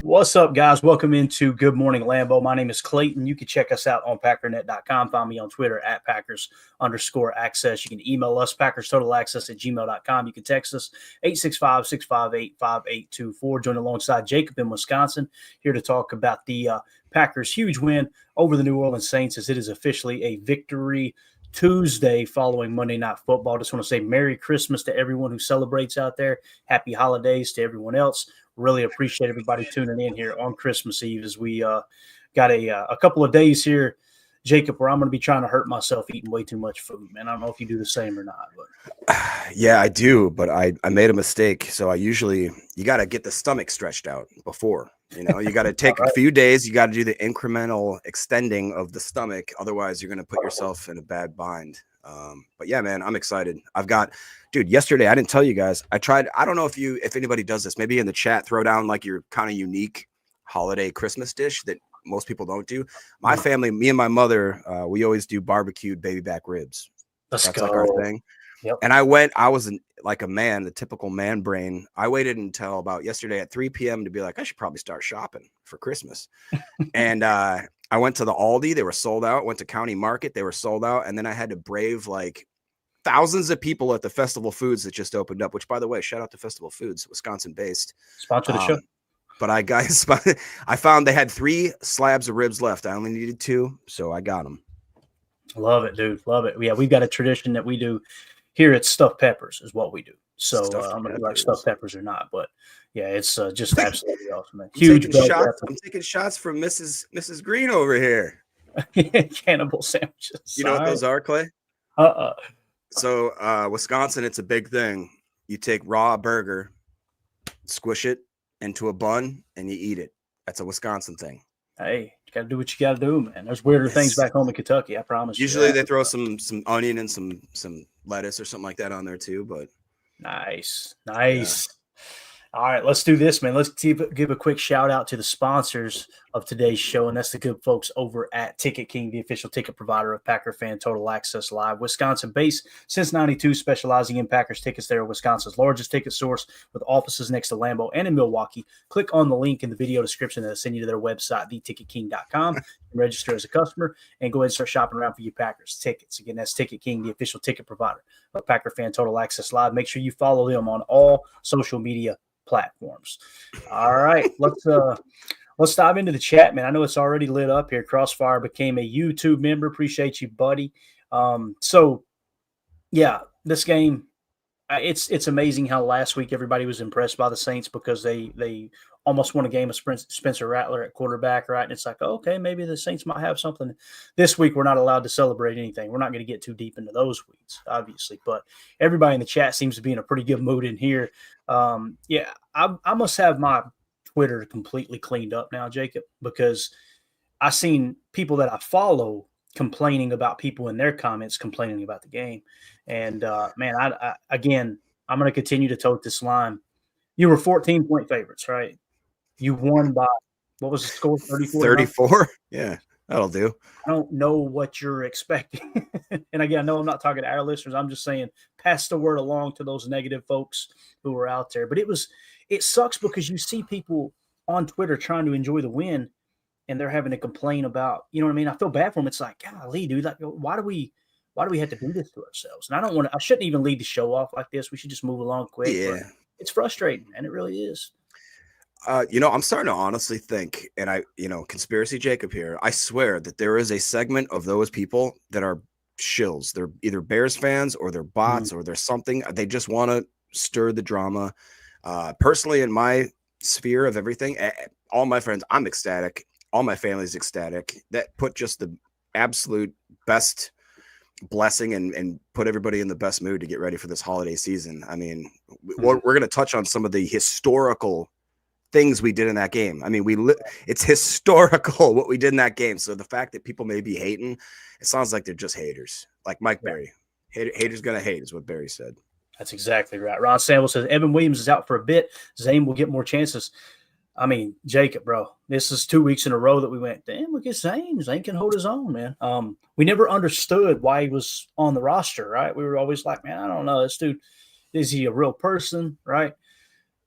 What's up, guys? Welcome into Good Morning Lambeau. My name is Clayton. You can check us out on Packernet.com. Find me on Twitter at Packers_access. You can email us, PackersTotalAccess@gmail.com. You can text us, 865-658-5824. Join alongside Jacob in Wisconsin, here to talk about the Packers' huge win over the New Orleans Saints, as it is officially a victory Tuesday following Monday Night Football. Just want to say Merry Christmas to everyone who celebrates out there. Happy holidays to everyone else. Really appreciate everybody tuning in here on Christmas Eve, as we got a couple of days here, Jacob, where I'm going to be trying to hurt myself eating way too much food, man. I don't know if you do the same or not. But Yeah, I do, but I made a mistake. So you got to get the stomach stretched out before. You got to take a few days. You got to do the incremental extending of the stomach. Otherwise, you're going to put yourself in a bad bind. But yeah, man, I'm excited. Dude, yesterday, I didn't tell you guys. I don't know if anybody does this, maybe in the chat, throw down like your kind of unique holiday Christmas dish that most people don't do. My family, me and my mother, we always do barbecued baby back ribs. That's like our thing. Yep. And I was like a man, the typical man brain. I waited until about yesterday at 3 p.m. to be like, I should probably start shopping for Christmas. And I went to the Aldi. They were sold out. Went to County Market. They were sold out. And then I had to brave like thousands of people at the Festival Foods that just opened up, which, by the way, shout out to Festival Foods, Wisconsin-based. Sponsor the show. But I found they had 3 slabs of ribs left. I only needed 2, so I got them. Love it, dude. Love it. Yeah, we've got a tradition that we do here at Stuffed Peppers is what we do. So I don't know if you like stuffed peppers or not, but yeah, it's just absolutely awesome, man. Huge shots. I'm taking shots from Mrs. Green over here. Cannibal sandwiches. You know what those are, Clay? So Wisconsin, it's a big thing. You take raw burger, squish it into a bun, and you eat it. That's a Wisconsin thing. Hey, you got to do what you got to do, man. There's weirder things back home in Kentucky, I promise. Usually they throw some onion and some lettuce or something like that on there too, but nice. Yeah. All right, let's do this, man. Let's give a quick shout out to the sponsors of today's show, and that's the good folks over at Ticket King, the official ticket provider of Packer Fan Total Access Live. Wisconsin-based since '92, specializing in Packers tickets. They are Wisconsin's largest ticket source, with offices next to Lambeau and in Milwaukee. Click on the link in the video description that'll send you to their website, theticketking.com, and register as a customer, and go ahead and start shopping around for your Packers tickets. Again, that's Ticket King, the official ticket provider of Packer Fan Total Access Live. Make sure you follow them on all social media platforms. All right, let's dive into the chat, man. I know it's already lit up here. Crossfire became a YouTube member. Appreciate you, buddy. So yeah, this game, it's amazing how last week everybody was impressed by the Saints because they almost won a game of Spencer Rattler at quarterback, right? And it's like, okay, maybe the Saints might have something. This week, we're not allowed to celebrate anything. We're not going to get too deep into those weeds, obviously. But everybody in the chat seems to be in a pretty good mood in here. Yeah, I must have my Twitter completely cleaned up now, Jacob, because I've seen people that I follow complaining about people in their comments complaining about the game. And, man, I'm going to continue to tote this line. You were 14-point favorites, right? You won by, what was the score, 34? 34? Yeah, that'll do. I don't know what you're expecting. And again, I know I'm not talking to our listeners. I'm just saying pass the word along to those negative folks who are out there. But it sucks because you see people on Twitter trying to enjoy the win, and they're having to complain about, you know what I mean? I feel bad for them. It's like, golly, dude, like, why do we have to do this to ourselves? And I shouldn't even lead the show off like this. We should just move along quick. Yeah. It's frustrating, and it really is. I'm starting to honestly think, and conspiracy Jacob here, I swear that there is a segment of those people that are shills. They're either Bears fans or they're bots or they're something. They just want to stir the drama. Personally, in my sphere of everything, all my friends, I'm ecstatic. All my family's ecstatic. That put just the absolute best blessing and put everybody in the best mood to get ready for this holiday season. I mean, we're going to touch on some of the historical things we did in that game. I mean, it's historical what we did in that game. So the fact that people may be hating, it sounds like they're just haters. Like Mike Berry. Haters going to hate is what Berry said. That's exactly right. Ron Samuel says Evan Williams is out for a bit. Zayn will get more chances. I mean, Jacob, bro, this is 2 weeks in a row that we went, damn, look at Zayn. Zayn can hold his own, man. We never understood why he was on the roster, right? We were always like, man, I don't know. This dude, is he a real person, right?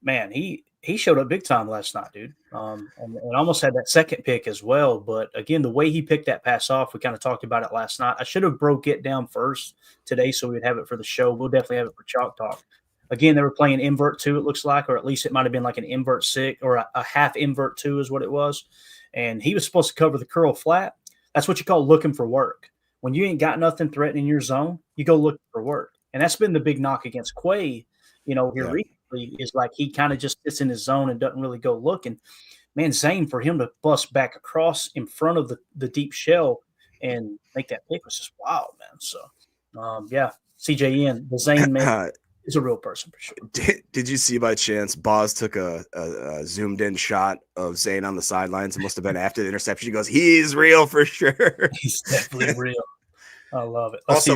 Man, he he showed up big time last night, dude. And almost had that second pick as well. But again, the way he picked that pass off, we kind of talked about it last night. I should have broke it down first today so we'd have it for the show. We'll definitely have it for Chalk Talk. Again, they were playing invert 2, it looks like, or at least it might have been like an invert 6 or a half invert 2 is what it was. And he was supposed to cover the curl flat. That's what you call looking for work. When you ain't got nothing threatening your zone, you go look for work. And that's been the big knock against Quay, here recently, is like he kind of just sits in his zone and doesn't really go look. And, man, Zayn, for him to bust back across in front of the deep shell and make that pick was just wild, man. So, CJN, the Zayn man. Is a real person for sure. Did you see by chance Boz took a zoomed in shot of Zayn on the sidelines? It must have been after the interception. He goes, "He's real for sure." He's definitely real. I love it. Also,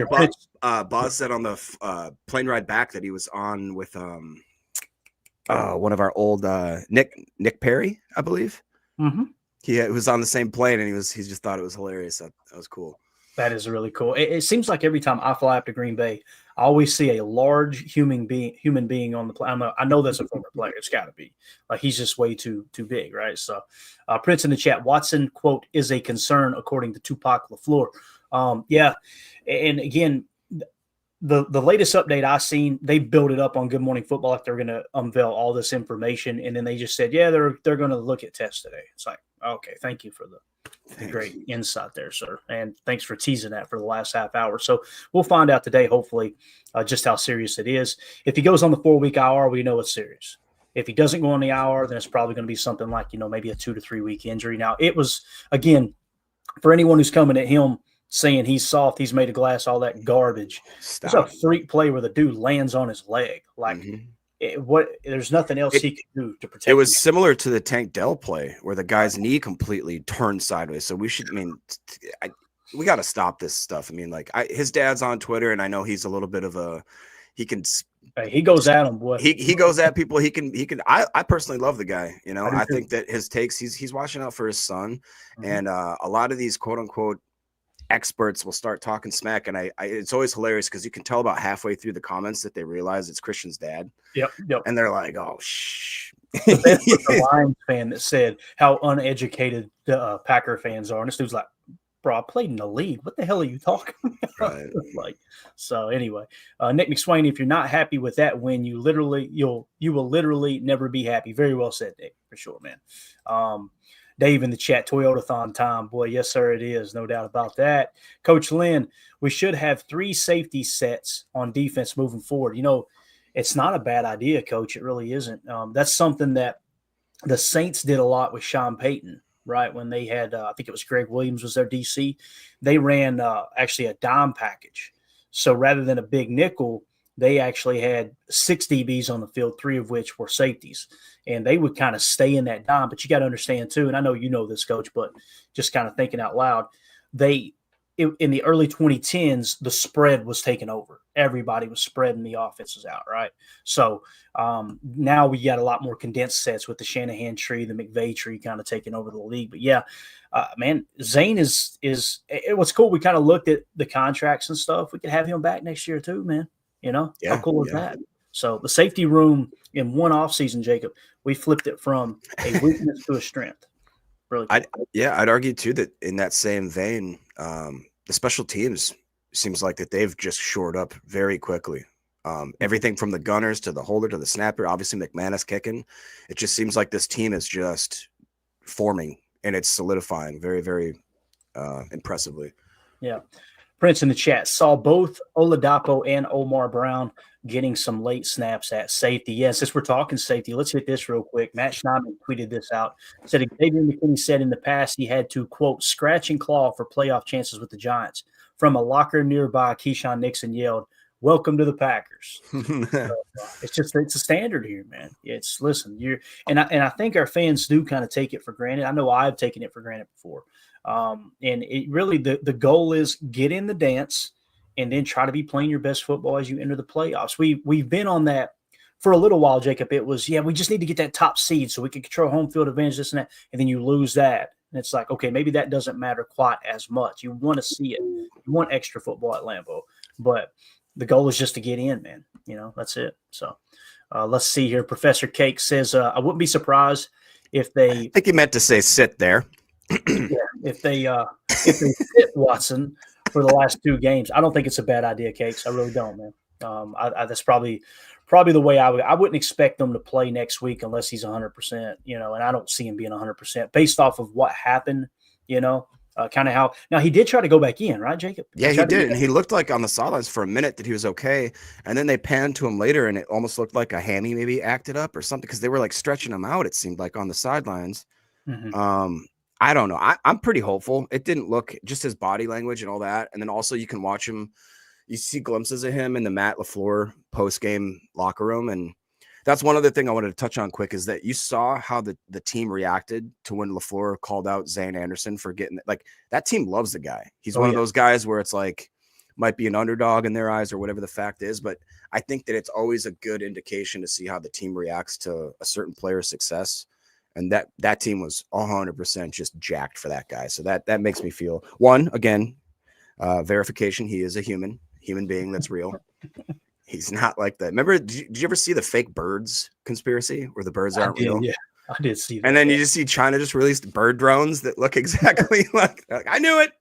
Boz said on the plane ride back that he was on with one of our old Nick Perry, I believe. Mm-hmm. He was on the same plane, and he just thought it was hilarious. That was cool. That is really cool. It seems like every time I fly up to Green Bay, I always see a large human being on the plane. I know that's a former player. It's got to be. Like, he's just way too big, right? So, Prince in the chat, Watson, quote, is a concern according to Tupac LaFleur. Yeah, and again, the latest update I seen, they built it up on Good Morning Football like they're going to unveil all this information, and then they just said, yeah, they're going to look at tests today. It's like, okay, thank you for the great insight there, sir. And thanks for teasing that for the last half hour. So we'll find out today, hopefully, just how serious it is. If he goes on the 4-week IR, we know it's serious. If he doesn't go on the IR, then it's probably going to be something like, maybe a 2 to 3 week injury. Now, it was, again, for anyone who's coming at him saying he's soft, he's made of glass, all that garbage. It's a freak play where the dude lands on his leg. Like, there's nothing else he can do to protect. It was similar to the Tank Dell play where the guy's knee completely turned sideways. So we we got to stop this stuff. His dad's on Twitter, and I know he's a little bit of he goes at him, boy. He goes at people. He can. I personally love the guy. I think that his takes, he's watching out for his son, and a lot of these quote unquote experts will start talking smack, and it's always hilarious because you can tell about halfway through the comments that they realize it's Christian's dad. Yep. And they're like, "Oh, shh." The Lions fan that said how uneducated the Packer fans are, and this dude's like, "Bro, I played in the league. What the hell are you talking about?" Right. So anyway, Nick McSwain, if you're not happy with that win, you will literally never be happy. Very well said, Nick, for sure, man. Dave in the chat, Toyota-thon time. Boy, yes, sir, it is. No doubt about that. Coach Lynn, we should have 3 safety sets on defense moving forward. It's not a bad idea, Coach. It really isn't. That's something that the Saints did a lot with Sean Payton, right? When they had, I think it was Greg Williams was their DC. They ran actually a dime package. So rather than a big nickel, they actually had 6 DBs on the field, 3 of which were safeties. And they would kind of stay in that dime. But you got to understand, too, and I know you know this, Coach, but just kind of thinking out loud, in the early 2010s, the spread was taken over. Everybody was spreading the offenses out, right? So now we got a lot more condensed sets with the Shanahan tree, the McVay tree kind of taking over the league. But, yeah, man, Zayn is what's cool. We kind of looked at the contracts and stuff. We could have him back next year, too, man. How cool is that? So the safety room in one offseason, Jacob, we flipped it from a weakness to a strength. Really cool. I'd argue, too, that in that same vein, the special teams seems like that they've just shored up very quickly. Everything from the gunners to the holder to the snapper, obviously McManus kicking. It just seems like this team is just forming and it's solidifying very, very impressively. Yeah. Prince in the chat saw both Oladapo and Omar Brown getting some late snaps at safety. Yes, since we're talking safety, let's hit this real quick. Matt Schneidman tweeted this out. Said Xavier McKinney said in the past he had to, quote, scratch and claw for playoff chances with the Giants. From a locker nearby, Keisean Nixon yelled, "Welcome to the Packers." So, it's a standard here, man. I think our fans do kind of take it for granted. I know I've taken it for granted before. And it really, the goal is get in the dance and then try to be playing your best football as you enter the playoffs. We've been on that for a little while, Jacob. It was, we just need to get that top seed so we can control home field advantage, this and that. And then you lose that. And it's like, okay, maybe that doesn't matter quite as much. You want to see it. You want extra football at Lambeau. But the goal is just to get in, man. That's it. So Let's see here. Professor Cake says, I wouldn't be surprised if they. I think he meant to say sit there. If they sit Watson for the last 2 games, I don't think it's a bad idea, Cakes. I really don't, man. That's probably the way I wouldn't expect them to play next week unless he's 100%, and I don't see him being 100% based off of what happened, kind of how – now, he did try to go back in, right, Jacob? Yeah, he did, and he looked like on the sidelines for a minute that he was okay, and then they panned to him later, and it almost looked like a hammy maybe acted up or something because they were, like, stretching him out, it seemed like, on the sidelines. Mm-hmm. I don't know. I'm pretty hopeful. It didn't look – just his body language and all that, and then also you can watch him – you see glimpses of him in the Matt LaFleur post-game locker room, and that's one other thing I wanted to touch on quick is that you saw how the team reacted to when LaFleur called out Zayn Anderson for getting – like, that team loves the guy. He's one of those guys where it's like might be an underdog in their eyes or whatever the fact is, but I think that it's always a good indication to see how the team reacts to a certain player's success, and that team was 100% just jacked for that guy. So that makes me feel, one, again, verification, he is a human being that's real. He's not like that. Remember, did you ever see the fake birds conspiracy where the birds aren't real? Yeah, I did see that. And then you just see China just released bird drones that look exactly like I knew it.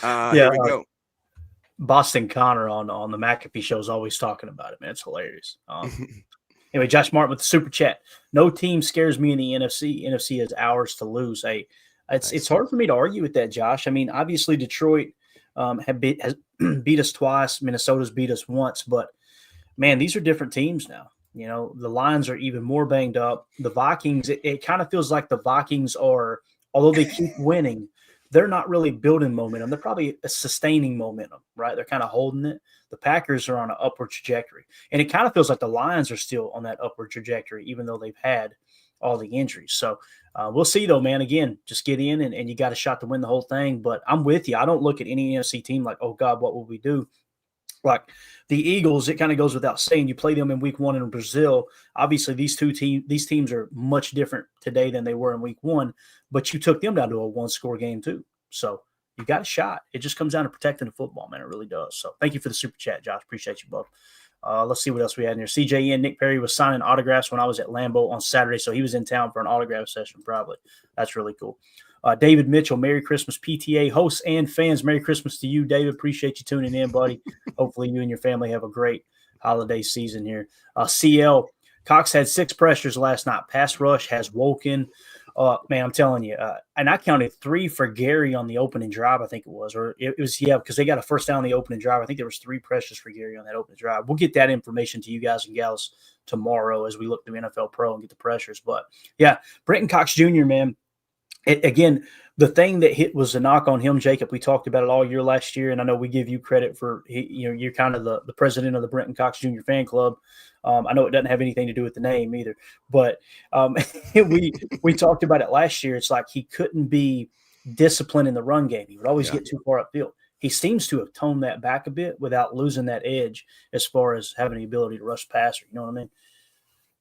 Here we go. Boston Connor on the McAfee show is always talking about it, man. It's hilarious. Anyway, Josh Martin with the super chat. No team scares me in the NFC. NFC has hours to lose. Hey, it's hard for me to argue with that, Josh. I mean, obviously Detroit has beat us twice. Minnesota's beat us once, but man, these are different teams now. The Lions are even more banged up. The Vikings, it kind of feels like the Vikings are, although they keep winning, they're not really building momentum. They're probably sustaining momentum, right? They're kind of holding it. The Packers are on an upward trajectory, and it kind of feels like the Lions are still on that upward trajectory, even though they've had all the injuries. So we'll see, though, man. Again, just get in, and you got a shot to win the whole thing. But I'm with you. I don't look at any NFC team like, oh, God, what will we do? Like the Eagles, it kind of goes without saying. You play them in week 1 in Brazil. Obviously, these teams are much different today than they were in week 1, but you took them down to a 1-score game too. So you got a shot. It just comes down to protecting the football, man. It really does. So thank you for the super chat, Josh. Appreciate you both. Let's see what else we had in here. CJN, Nick Perry was signing autographs when I was at Lambeau on Saturday, so he was in town for an autograph session probably. That's really cool. David Mitchell, Merry Christmas, PTA hosts and fans. Merry Christmas to you, David. Appreciate you tuning in, buddy. Hopefully you and your family have a great holiday season here. CL, Cox had 6 pressures last night. Pass rush has woken. Man, I'm telling you. And I counted 3 for Gary on the opening drive, I think it was. Or it was, because they got a first down on the opening drive. I think there was 3 pressures for Gary on that opening drive. We'll get that information to you guys and gals tomorrow as we look through NFL Pro and get the pressures. But, yeah, Brittan Cox Jr., man. Again, the thing that hit was a knock on him, Jacob. We talked about it all year last year, and I know we give you credit for, you're kind of the president of the Brittan Cox Jr. fan club. I know it doesn't have anything to do with the name either, but we talked about it last year. It's like he couldn't be disciplined in the run game. He would always get too far upfield. He seems to have toned that back a bit without losing that edge as far as having the ability to rush passer. You know what I mean?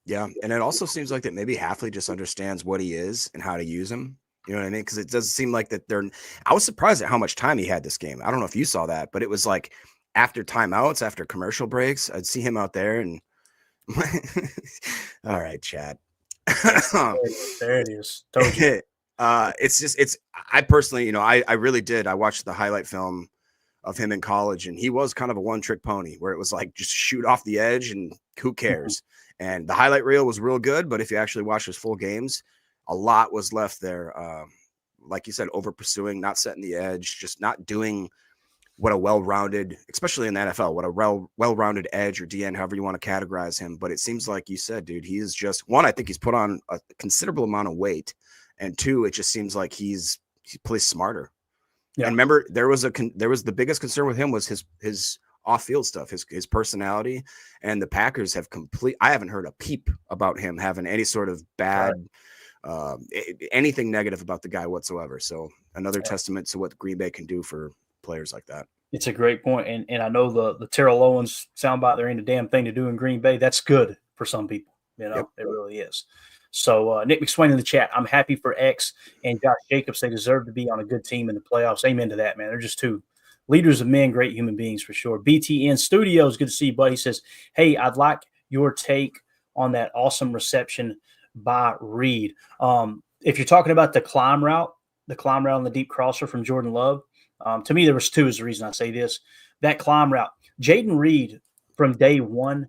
Yeah, and it also seems like that maybe Halfley just understands what he is and how to use him. You know what I mean? Because it does seem like that I was surprised at how much time he had this game. I don't know if you saw that, but it was like after timeouts, after commercial breaks, I'd see him out there and all right, Chad. There it is. Told you. I personally, I really did. I watched the highlight film of him in college, and he was kind of a one-trick pony where it was like just shoot off the edge and who cares? And the highlight reel was real good, but if you actually watch his full games, a lot was left there. Like you said, over pursuing, not setting the edge, just not doing what a well-rounded, especially in the NFL, what a well-rounded edge or DN, however you want to categorize him. But it seems like you said, dude, he is just, one, I think he's put on a considerable amount of weight. And 2, it just seems like he plays smarter. Yeah. And remember, there was the biggest concern with him was his off-field stuff, his personality, and the Packers have I haven't heard a peep about him having any sort of bad, anything negative about the guy whatsoever. So another testament to what Green Bay can do for players like that. It's a great point. And I know the Terrell Owens soundbite, there ain't a damn thing to do in Green Bay. That's good for some people. It really is. So Nick McSwain in the chat, I'm happy for X and Josh Jacobs. They deserve to be on a good team in the playoffs. Amen to that, man. They're just 2 leaders of men, great human beings for sure. BTN Studios, good to see you, buddy. He says, hey, I'd like your take on that awesome reception by Reed. If you're talking about the climb route on the deep crosser from Jordan Love, to me, there was two is the reason I say this. That climb route, Jayden Reed from day one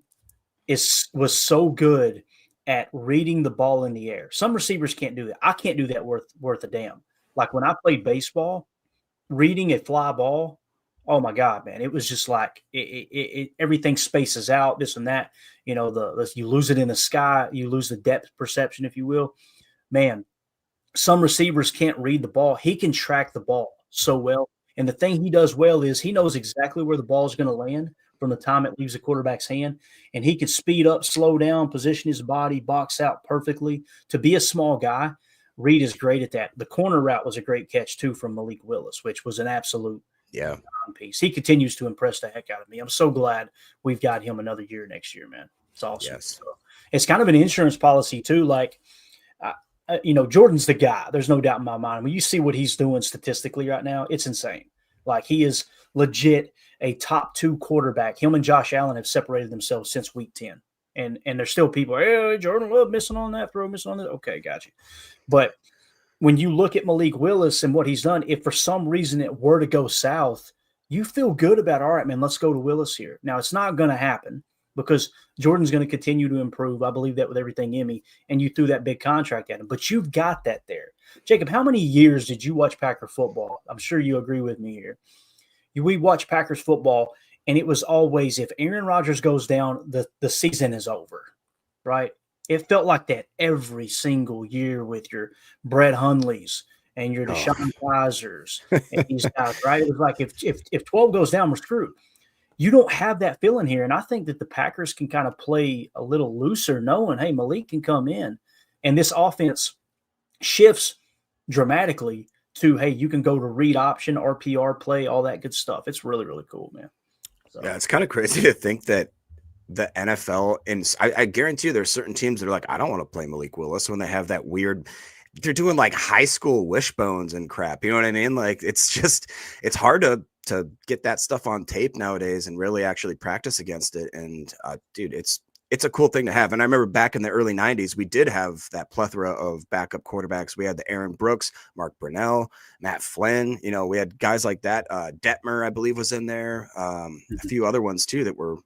was so good at reading the ball in the air. Some receivers can't do that. I can't do that worth a damn. Like when I played baseball, reading a fly ball, oh my God, man, it was just like everything spaces out, this and that. You lose it in the sky, you lose the depth perception, if you will. Man, some receivers can't read the ball. He can track the ball so well. And the thing he does well is he knows exactly where the ball is going to land from the time it leaves the quarterback's hand. And he can speed up, slow down, position his body, box out perfectly. To be a small guy, Reed is great at that. The corner route was a great catch, too, from Malik Willis, which was an absolute piece. He continues to impress the heck out of me. I'm so glad we've got him another year next year, man. It's awesome. Yes. So it's kind of an insurance policy, too. Like, Jordan's the guy. There's no doubt in my mind. When you see what he's doing statistically right now, it's insane. Like, he is legit a top 2 quarterback. Him and Josh Allen have separated themselves since week 10. And there's still people, hey, Jordan Love missing on that throw, missing on that. Okay, got you. But when you look at Malik Willis and what he's done, if for some reason it were to go south, you feel good about, all right, man, let's go to Willis here. Now, it's not going to happen because Jordan's going to continue to improve. I believe that with everything in me. And you threw that big contract at him. But you've got that there. Jacob, how many years did you watch Packer football? I'm sure you agree with me here. We watch Packers football, and it was always, if Aaron Rodgers goes down, the season is over, right? It felt like that every single year with your Brett Hundleys and your Deshaun Kaisers and these guys, right? It was like if 12 goes down, we're screwed. You don't have that feeling here, and I think that the Packers can kind of play a little looser knowing, hey, Malik can come in, and this offense shifts dramatically to, hey, you can go to read option, RPR play, all that good stuff. It's really, really cool, man. So. Yeah, it's kind of crazy to think that the NFL, and I guarantee you there's certain teams that are like, I don't want to play Malik Willis when they have that weird – they're doing like high school wishbones and crap. You know what I mean? Like, it's hard to get that stuff on tape nowadays and really actually practice against it. And dude, it's a cool thing to have. And I remember back in the early 90s, we did have that plethora of backup quarterbacks. We had the Aaron Brooks, Mark Brunell, Matt Flynn. You know, we had guys like that. Detmer, I believe, was in there. A few other ones too that were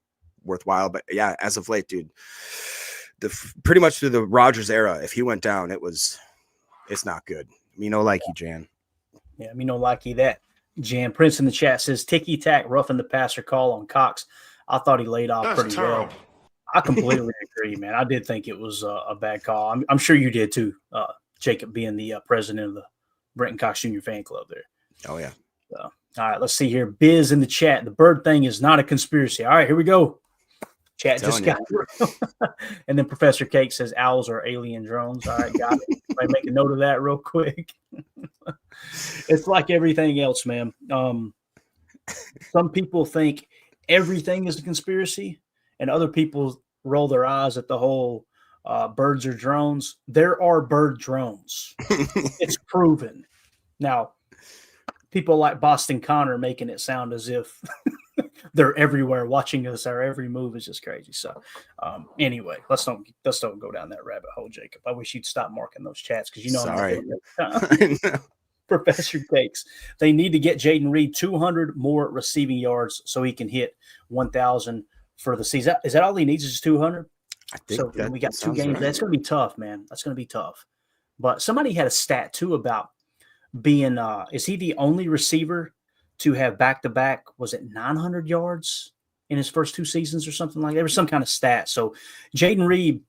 worthwhile. But yeah, as of late, dude, pretty much through the Rodgers era, if he went down, it's not good. Me no likey, Jan. Yeah, me no likey that. Jan Prince in the chat says, ticky-tack, roughing the passer call on Cox. I thought he laid off pretty well. I completely agree, man. I did think it was a bad call. I'm sure you did too, Jacob, being the president of the Brittan Cox Jr. fan club there. Oh, yeah. So, all right, let's see here. Biz in the chat. The bird thing is not a conspiracy. All right, here we go. Chat just got real. And then Professor Cake says owls are alien drones. All right, got it. Everybody make a note of that real quick. It's like everything else, man. Some people think everything is a conspiracy, and other people roll their eyes at the whole birds are drones. There are bird drones. It's proven. Now, people like Boston Connor making it sound as if they're everywhere watching us. Our every move is just crazy. So anyway, let's don't go down that rabbit hole, Jacob. I wish you'd stop marking those chats because you know Sorry. I'm Professor Cakes. They need to get Jayden Reed 200 more receiving yards so he can hit 1,000 for the season. Is that all he needs is 200? I think so. We got 2 games. Right. That's going to be tough, man. That's going to be tough. But somebody had a stat too about being is he the only receiver to have back-to-back, was it 900 yards in his first 2 seasons or something like that? There was some kind of stat. So Jayden Reed,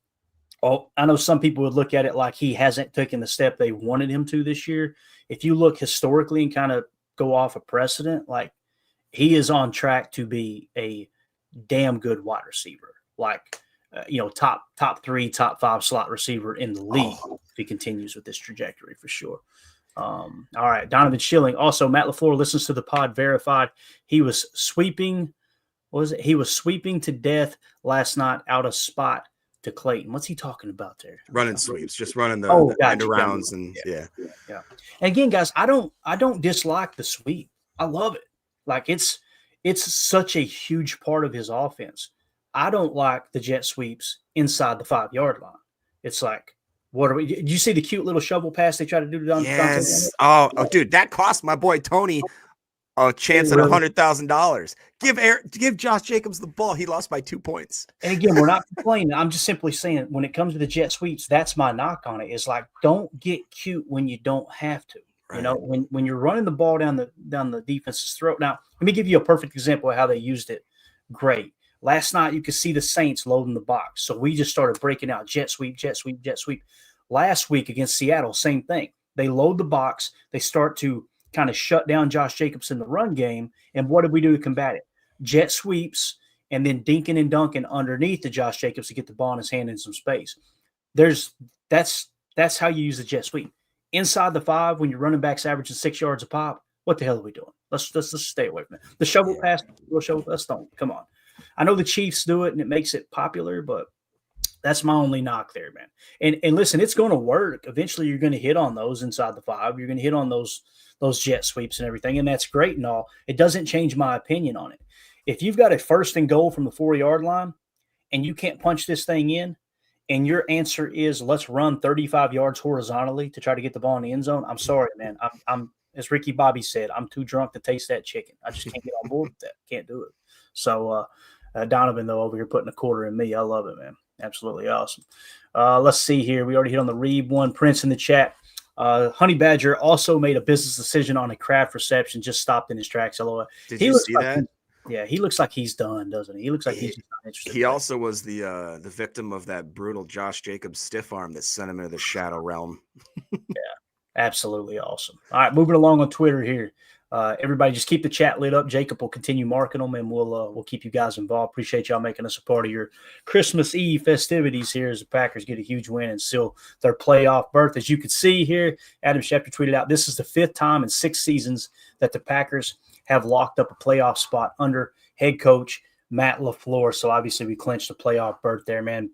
I know some people would look at it like he hasn't taken the step they wanted him to this year. If you look historically and kind of go off a precedent, like he is on track to be a damn good wide receiver, like top 3, top 5 slot receiver in the league if he continues with this trajectory for sure. All right, Donovan Schilling. Also, Matt LaFleur listens to the pod. Verified. He was sweeping. What was it? He was sweeping to death last night out of spot to Clayton. What's he talking about there? Running sweeps, just running the end arounds and yeah. And again, guys, I don't dislike the sweep. I love it. Like it's such a huge part of his offense. I don't like the jet sweeps inside the 5-yard line. It's like, what are we? Did you see the cute little shovel pass they tried to do to Dontayvion? Yes. Oh, dude, that cost my boy Tony a chance at $100,000. Give Josh Jacobs the ball. He lost by 2 points. And again, we're not complaining. I'm just simply saying when it comes to the jet sweeps, that's my knock on it. Is like, don't get cute when you don't have to. Right. You know, when you're running the ball down the defense's throat. Now, let me give you a perfect example of how they used it. Great. Last night, you could see the Saints loading the box. So we just started breaking out jet sweep, jet sweep, jet sweep. Last week against Seattle, same thing. They load the box. They start to kind of shut down Josh Jacobs in the run game. And what did we do to combat it? Jet sweeps and then dinking and dunking underneath to Josh Jacobs to get the ball in his hand in some space. That's how you use the jet sweep. Inside the 5, when your running back's averaging 6 yards a pop, what the hell are we doing? Let's stay away from it. The shovel pass, let's don't. Come on. I know the Chiefs do it and it makes it popular, but that's my only knock there, man. And listen, it's going to work. Eventually, you're going to hit on those inside the 5. You're going to hit on those jet sweeps and everything, and that's great and all. It doesn't change my opinion on it. If you've got a 1st and goal from the 4-yard line and you can't punch this thing in, and your answer is let's run 35 yards horizontally to try to get the ball in the end zone, I'm sorry, man. I'm as Ricky Bobby said, I'm too drunk to taste that chicken. I just can't get on board with that. Can't do it. So Donovan, though, over here putting a quarter in me. I love it, man. Absolutely awesome. Let's see here. We already hit on the Reeb one. Prince in the chat. Honey Badger also made a business decision on a Kraft reception, just stopped in his tracks. LOL. Did you see that? Yeah, he looks like he's done, doesn't he? He looks like he's just not interested. He also was the victim of that brutal Josh Jacobs stiff arm that sent him into the shadow realm. Yeah, absolutely awesome. All right, moving along on Twitter here. Everybody just keep the chat lit up. Jacob will continue marking them, and we'll keep you guys involved. Appreciate y'all making us a part of your Christmas Eve festivities here as the Packers get a huge win and seal their playoff berth. As you can see here, Adam Schefter tweeted out, this is the 5th time in 6 seasons that the Packers have locked up a playoff spot under head coach Matt LaFleur. So obviously we clinched the playoff berth there, man.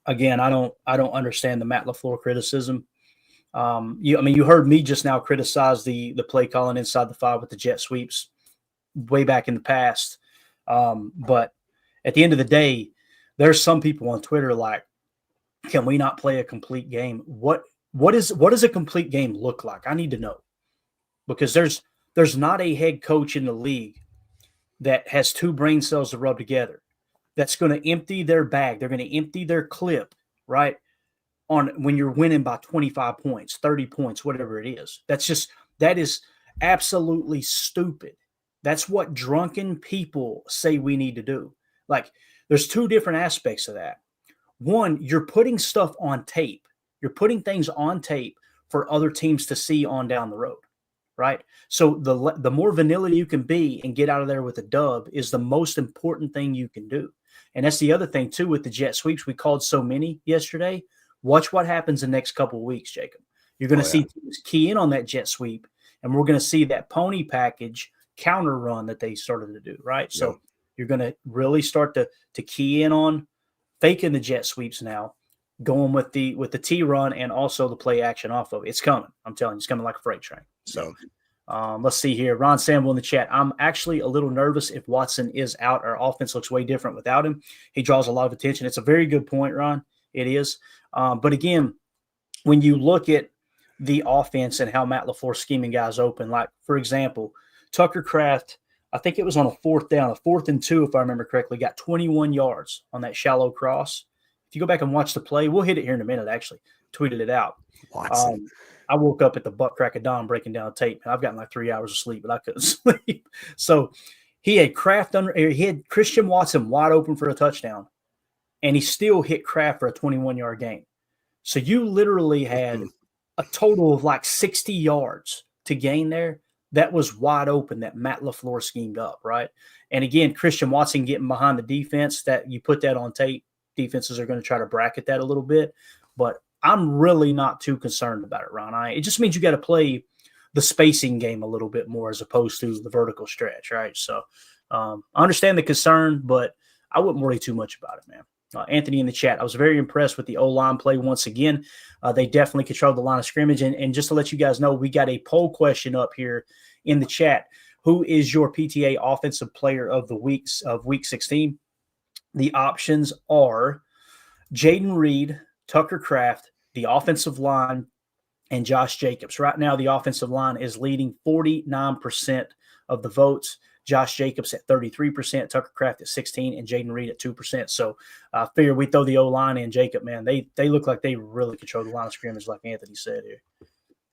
Again, I don't understand the Matt LaFleur criticism. You heard me just now criticize the play calling inside the 5 with the jet sweeps way back in the past. But at the end of the day, there's some people on Twitter like, can we not play a complete game? What does a complete game look like? I need to know, because there's not a head coach in the league that has 2 brain cells to rub together that's going to empty their bag. They're going to empty their clip, right? On when you're winning by 25 points, 30 points, whatever it is. That is absolutely stupid. That's what drunken people say we need to do. Like, there's 2 different aspects of that. One, you're putting stuff on tape. You're putting things on tape for other teams to see on down the road, right? So the more vanilla you can be and get out of there with a dub is the most important thing you can do. And that's the other thing, too, with the jet sweeps. We called so many yesterday. Watch what happens the next couple of weeks, Jacob. You're going to see teams key in on that jet sweep, and we're going to see that pony package counter run that they started to do, right? Yeah. So you're going to really start to key in on faking the jet sweeps now, going with the T run and also the play action off of it. It's coming. I'm telling you, it's coming like a freight train. So let's see here. Ron Samble in the chat. I'm actually a little nervous if Watson is out. Our offense looks way different without him. He draws a lot of attention. It's a very good point, Ron. It is. But again, when you look at the offense and how Matt LaFleur scheming guys open, like, for example, Tucker Kraft, I think it was on a 4th down, a 4th and 2, if I remember correctly, got 21 yards on that shallow cross. If you go back and watch the play, we'll hit it here in a minute, actually. Tweeted it out. I woke up at the butt crack of dawn breaking down tape, and I've gotten like 3 hours of sleep, but I couldn't sleep. So he had Christian Watson wide open for a touchdown, and he still hit Kraft for a 21-yard gain. So you literally had a total of like 60 yards to gain there. That was wide open that Matt LaFleur schemed up, right? And again, Christian Watson getting behind the defense, that you put that on tape, defenses are going to try to bracket that a little bit. But I'm really not too concerned about it, Ron. It just means you got to play the spacing game a little bit more as opposed to the vertical stretch, right? So I understand the concern, but I wouldn't worry too much about it, man. Anthony in the chat, I was very impressed with the O-line play once again. They definitely controlled the line of scrimmage. And just to let you guys know, we got a poll question up here in the chat. Who is your PTA offensive player of the week 16? the options are Jayden Reed, Tucker Kraft, the offensive line, and Josh Jacobs. Right now, the offensive line is leading 49% of the votes. Josh Jacobs at 33%, Tucker Kraft at 16%, and Jayden Reed at 2%. So I figure we throw the O-line in. Jacob, man, they look like they really control the line of scrimmage, like Anthony said here.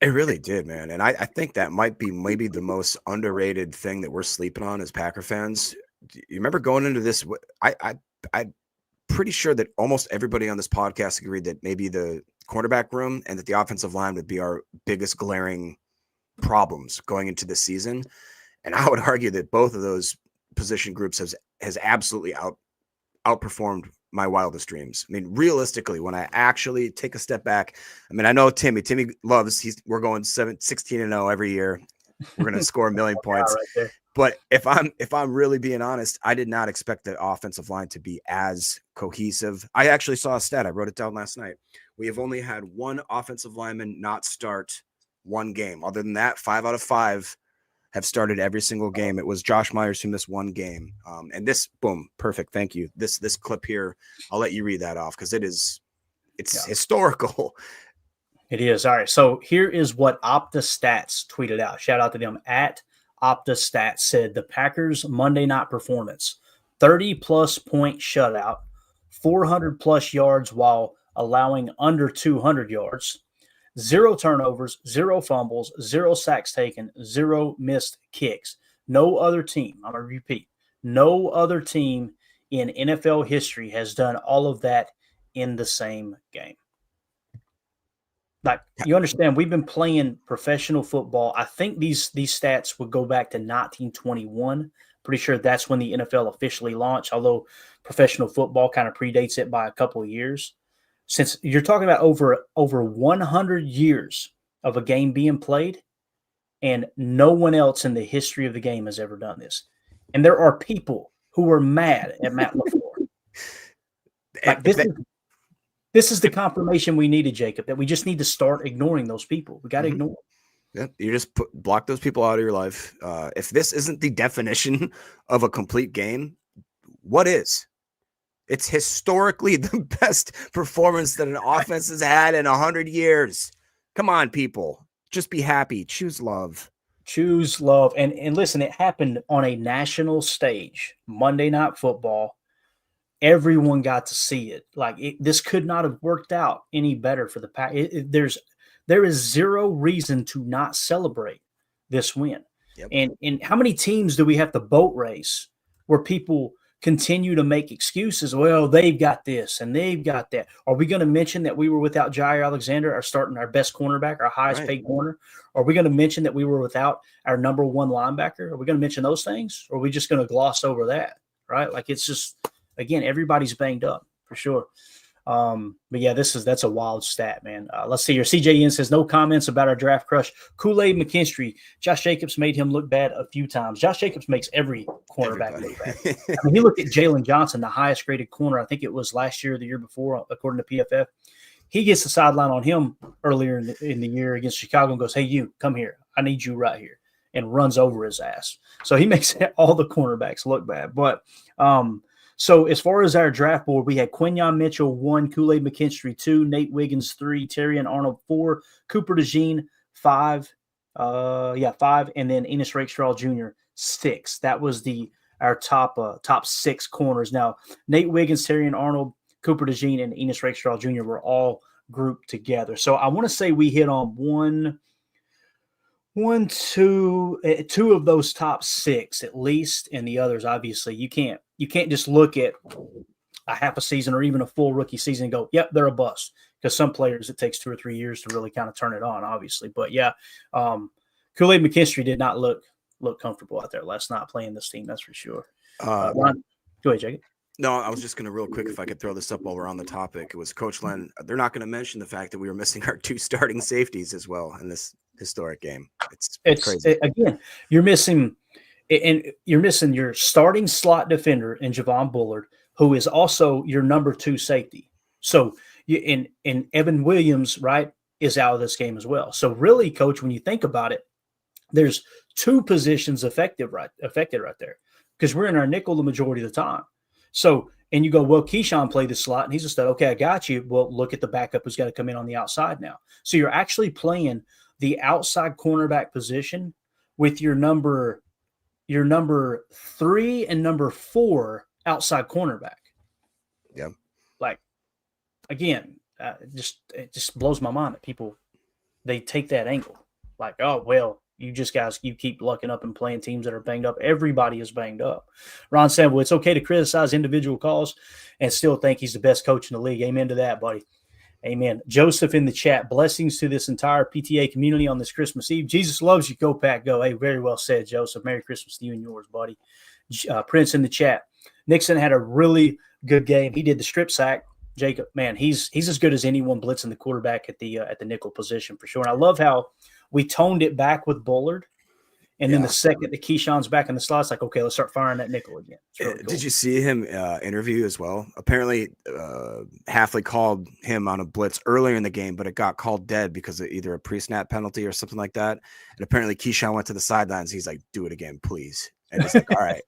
It really did, man. And I think that might be maybe the most underrated thing that we're sleeping on as Packer fans. You remember going into this, I'm pretty sure that almost everybody on this podcast agreed that maybe the cornerback room and that the offensive line would be our biggest glaring problems going into this season. And I would argue that both of those position groups has absolutely outperformed my wildest dreams. I mean, realistically, when I actually take a step back, I mean, I know Timmy loves, we're going 16-0 every year. We're going to score 1 million points. Right, but if I'm really being honest, I did not expect the offensive line to be as cohesive. I actually saw a stat. I wrote it down last night. We have only had one offensive lineman not start one game. Other than that, 5 out of 5 have started every single game. It was Josh Myers who missed one game. And this, boom, perfect. Thank you. This clip here, I'll let you read that off because it's historical. It is. All right. So here is what OptaStats tweeted out. Shout out to them at OptaStats. Said the Packers Monday night performance, 30+ point shutout, 400+ yards while allowing under 200 yards, 0 turnovers, 0 fumbles, 0 sacks taken, 0 missed kicks. No other team, I'm going to repeat, no other team in NFL history has done all of that in the same game. Like, you understand, we've been playing professional football. I think these stats would go back to 1921. Pretty sure that's when the NFL officially launched, although professional football kind of predates it by a couple of years. Since you're talking about over 100 years of a game being played, and no one else in the history of the game has ever done this. And there are people who are mad at Matt LaFleur. Like, this is the confirmation we needed, Jacob, that we just need to start ignoring those people. We got to ignore them. Yeah, you just block those people out of your life. If this isn't the definition of a complete game, what is? It's historically the best performance that an offense has had in 100 years. Come on, people. Just be happy. Choose love. Choose love. And listen, it happened on a national stage, Monday Night Football. Everyone got to see it. Like, this could not have worked out any better for the Pack. There is zero reason to not celebrate this win. Yep. And how many teams do we have to boat race where people continue to make excuses? Well, they've got this and they've got that. Are we going to mention that we were without Jair Alexander, our best cornerback, our highest paid corner? Are we going to mention that we were without our number one linebacker? Are we going to mention those things? Or are we just going to gloss over that? Right? Like, it's just, again, everybody's banged up for sure. But yeah, that's a wild stat, man. Let's see here. CJN says no comments about our draft crush, Kool-Aid McKinstry. Josh Jacobs made him look bad a few times. Josh Jacobs makes every cornerback look bad. I mean, he looked at Jalen Johnson, the highest graded corner. I think it was last year or the year before, according to PFF. He gets the sideline on him earlier in the year against Chicago and goes, "Hey, you come here. I need you right here," and runs over his ass. So he makes all the cornerbacks look bad. But so as far as our draft board, we had Quinyon Mitchell 1, Kool-Aid McKinstry 2, Nate Wiggins 3, Terrion Arnold 4, Cooper DeJean 5, 5, and then Enos Rakestraw Jr. 6. That was our top 6 corners. Now, Nate Wiggins, Terrion Arnold, Cooper DeJean, and Enos Rakestraw Jr. were all grouped together. So I want to say we hit on two of those top 6 at least, and the others, obviously, you can't just look at a half a season or even a full rookie season and go, yep, they're a bust. Because some players, it takes 2 or 3 years to really kind of turn it on, obviously. But yeah, Kool-Aid McKinstry did not look comfortable out there last night playing this team, that's for sure. Ron, go ahead, Jacob. No, I was just going to real quick, if I could throw this up while we're on the topic. It was Coach Len. They're not going to mention the fact that we were missing our 2 starting safeties as well in this historic game. It's crazy. Again, you're missing your starting slot defender in Javon Bullard, who is also your number 2 safety. So and Evan Williams, right, is out of this game as well. So really, Coach, when you think about it, there's 2 positions affected right there, because we're in our nickel the majority of the time. So And you go, well, Keisean played the slot, and he's a stud. Okay, I got you. Well, look at the backup who's got to come in on the outside now. So you're actually playing the outside cornerback position with your number 3 and number 4 outside cornerback. Yeah. Like, again, it just blows my mind that people, they take that angle. Like, oh, well, you keep lucking up and playing teams that are banged up. Everybody is banged up. Ron said, well, it's okay to criticize individual calls and still think he's the best coach in the league. Amen to that, buddy. Amen. Joseph in the chat, blessings to this entire PTA community on this Christmas Eve. Jesus loves you. Go, Pack, go. Hey, very well said, Joseph. Merry Christmas to you and yours, buddy. Prince in the chat. Nixon had a really good game. He did the strip sack. Jacob, man, he's as good as anyone blitzing the quarterback at the nickel position for sure. And I love how we toned it back with Bullard. And then the second that Keisean's back in the slot, it's like, okay, let's start firing that nickel again. Really cool. Did you see him interview as well? Apparently, Halfley called him on a blitz earlier in the game, but it got called dead because of either a pre-snap penalty or something like that. And apparently, Keisean went to the sidelines. He's like, do it again, please. And he's like, all right.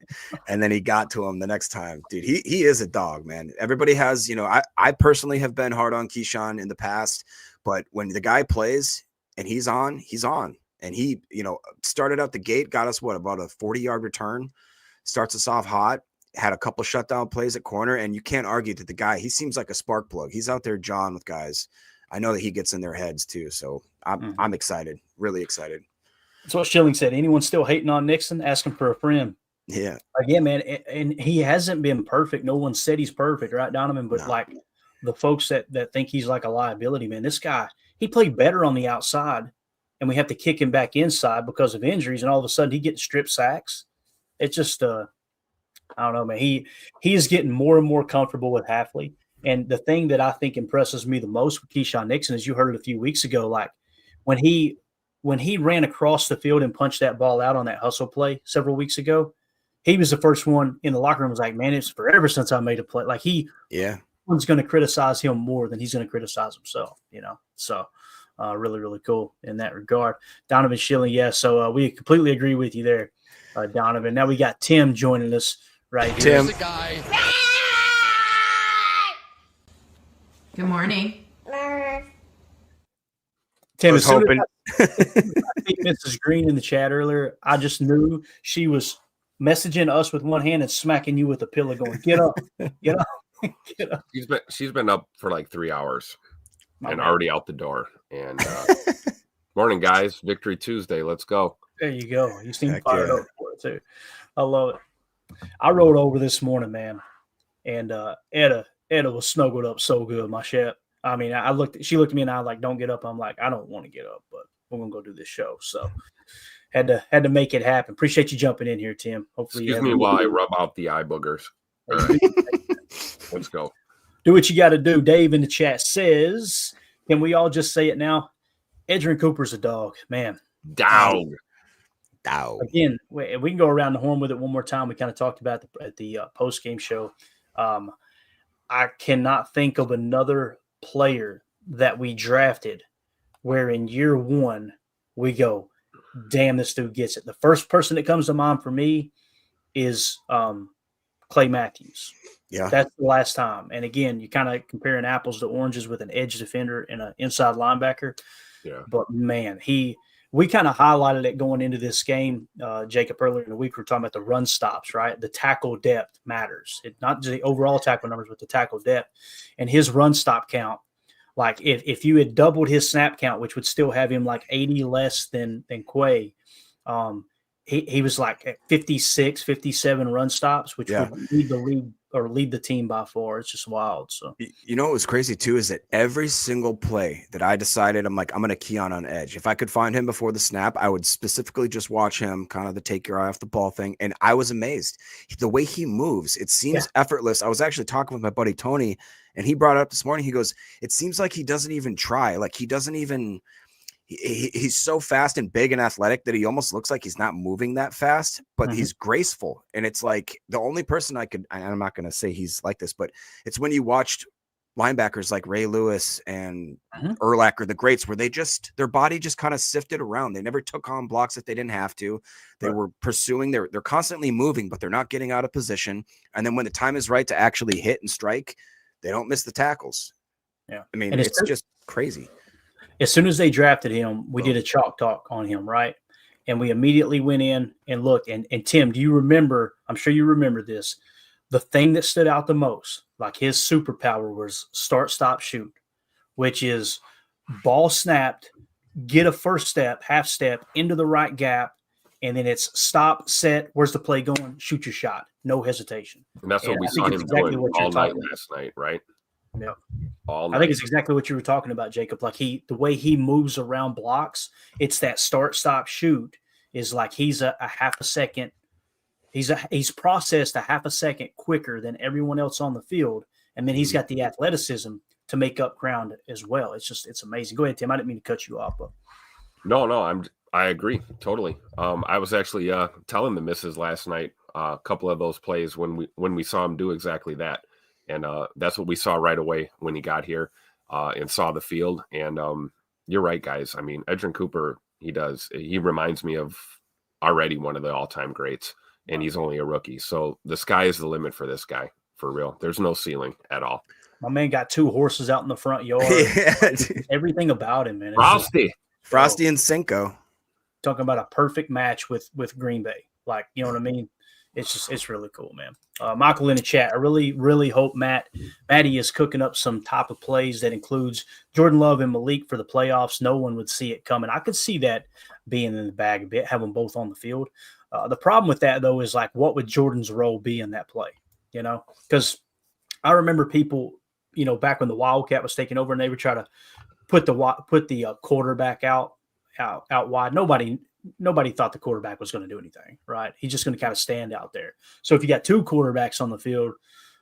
And then he got to him the next time. Dude, he is a dog, man. Everybody has, I personally have been hard on Keisean in the past, but when the guy plays and he's on. And he, started out the gate, got us about a 40-yard return, starts us off hot, had a couple shutdown plays at corner, and you can't argue that the guy, he seems like a spark plug. He's out there jawing with guys. I know that he gets in their heads too, so I'm excited, really excited. That's what Schilling said. Anyone still hating on Nixon, asking for a friend. Yeah. Again, man, and he hasn't been perfect. No one said he's perfect, right, Donovan? But like the folks that think he's like a liability, man, this guy, he played better on the outside. And we have to kick him back inside because of injuries, and all of a sudden he gets strip sacks. It's just, I don't know, man. He is getting more and more comfortable with Halfley. And the thing that I think impresses me the most with Keisean Nixon, as you heard it a few weeks ago, like when he ran across the field and punched that ball out on that hustle play several weeks ago, he was the first one in the locker room was like, man, it's forever since I made a play. Like one's going to criticize him more than he's going to criticize himself, So. Really, really cool in that regard. Donovan Schilling, yes. So we completely agree with you there, Donovan. Now we got Tim joining us right here. Tim. Good morning. Tim, as soon as I think Mrs. Green in the chat earlier, I just knew she was messaging us with one hand and smacking you with a pillow going, get up, get up, get up. She's been up for like 3 hours and already out the door. And morning, guys. Victory Tuesday. Let's go. There you go. You seem fired up for it, too. I love it. I rode over this morning, man, and Etta was snuggled up so good, my chef. I mean, she looked at me and I was like, don't get up. I'm like, I don't want to get up, but we're going to go do this show. So had to make it happen. Appreciate you jumping in here, Tim. Hopefully Excuse me while I rub out the eye boogers. All right. Let's go. Do what you got to do. Dave in the chat says, can we all just say it now? Edgerrin Cooper's a dog, man. Dog. Again, we can go around the horn with it one more time. We kind of talked about at the post-game show. I cannot think of another player that we drafted where in year one we go, damn, this dude gets it. The first person that comes to mind for me is Clay Matthews. Yeah, that's the last time. And again, you kind of comparing apples to oranges with an edge defender and an inside linebacker. Yeah. But man, we kind of highlighted it going into this game, Jacob, earlier in the week. We were talking about the run stops, right? The tackle depth matters. It's not just the overall tackle numbers, but the tackle depth. And his run stop count, like if you had doubled his snap count, which would still have him like 80 less than Quay, he was like at 56, 57 run stops, which would lead the league or lead the team by far. It's just wild. So what was crazy too is that every single play that I decided I'm going to key on edge. If I could find him before the snap, I would specifically just watch him, kind of the take your eye off the ball thing. And I was amazed. The way he moves, it seems effortless. I was actually talking with my buddy Tony, and he brought it up this morning. He goes, it seems like he doesn't even try. Like he doesn't even he's so fast and big and athletic that he almost looks like he's not moving that fast, but he's graceful. And it's like the only person I'm not going to say he's like this, but it's when you watched linebackers like Ray Lewis and Urlacher, the greats, where their body just kind of sifted around. They never took on blocks if they didn't have to. They were pursuing. They're constantly moving, but they're not getting out of position. And then when the time is right to actually hit and strike, they don't miss the tackles. Yeah, I mean, it's just crazy. As soon as they drafted him, we did a chalk talk on him, right? And we immediately went in and looked. And Tim, do you remember? I'm sure you remember this. The thing that stood out the most, like his superpower, was start, stop, shoot, which is ball snapped, get a first step, half step into the right gap, and then it's stop, set. Where's the play going? Shoot your shot. No hesitation. And that's what we saw him doing all night last night, right? Yeah. All night. I think it's exactly what you were talking about, Jacob. Like the way he moves around blocks, it's that start, stop, shoot is like he's a half a second. He's processed a half a second quicker than everyone else on the field. And then he's got the athleticism to make up ground as well. It's amazing. Go ahead, Tim. I didn't mean to cut you off, but no, I agree totally. I was actually telling the missus last night a couple of those plays when we saw him do exactly that, and that's what we saw right away when he got here and saw the field. And you're right, guys. I mean, Edgerrin Cooper, he reminds me of already one of the all-time greats, and he's only a rookie. So the sky is the limit for this guy, for real. There's no ceiling at all. My man got 2 horses out in the front yard. Everything about him, man. Frosty and Cinco. Talking about a perfect match with Green Bay. Like, you know what I mean? It's really cool, man. Michael in the chat, I really, really hope Matty is cooking up some type of plays that includes Jordan Love and Malik for the playoffs. No one would see it coming. I could see that being in the bag a bit, have them both on the field. The problem with that, though, is like, what would Jordan's role be in that play? You know, because I remember people, you know, back when the Wildcat was taking over and they would try to put the quarterback out wide. Nobody thought the quarterback was going to do anything, right? He's just going to kind of stand out there. So if you got 2 quarterbacks on the field,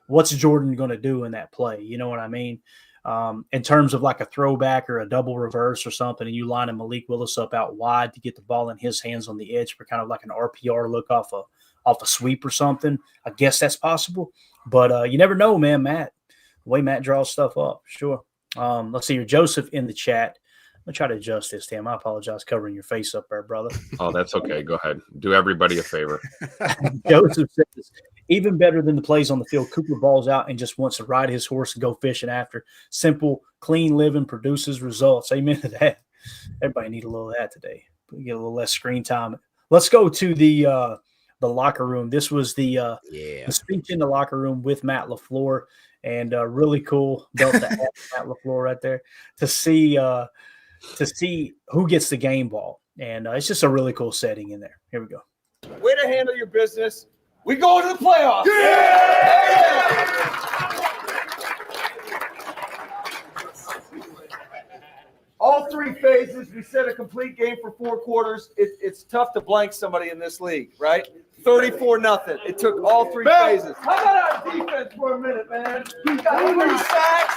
what's Jordan going to do in that play? You know what I mean? In terms of like a throwback or a double reverse or something, and you line a Malik Willis up out wide to get the ball in his hands on the edge for kind of like an RPR look off a sweep or something. I guess that's possible, but you never know, man. Matt, the way Matt draws stuff up, sure. Let's see here, Joseph in the chat. I'm gonna try to adjust this, Tim. I apologize covering your face up there, brother. Oh, that's okay. Go ahead. Do everybody a favor. Joseph says, even better than the plays on the field, Cooper balls out and just wants to ride his horse and go fishing after. Simple, clean living produces results. Amen to that. Everybody need a little of that today. Get a little less screen time. Let's go to the locker room. This was the speech in the locker room with Matt LaFleur, and really cool. Belt to have Matt LaFleur right there to see who gets the game ball. And it's just a really cool setting in there. Here we go. Way to handle your business. We go to the playoffs. Yeah! All 3 phases. We set a complete game for 4 quarters. It's tough to blank somebody in this league, right? 34-0. It took all 3 phases. How about our defense for a minute, man? We got 3 sacks.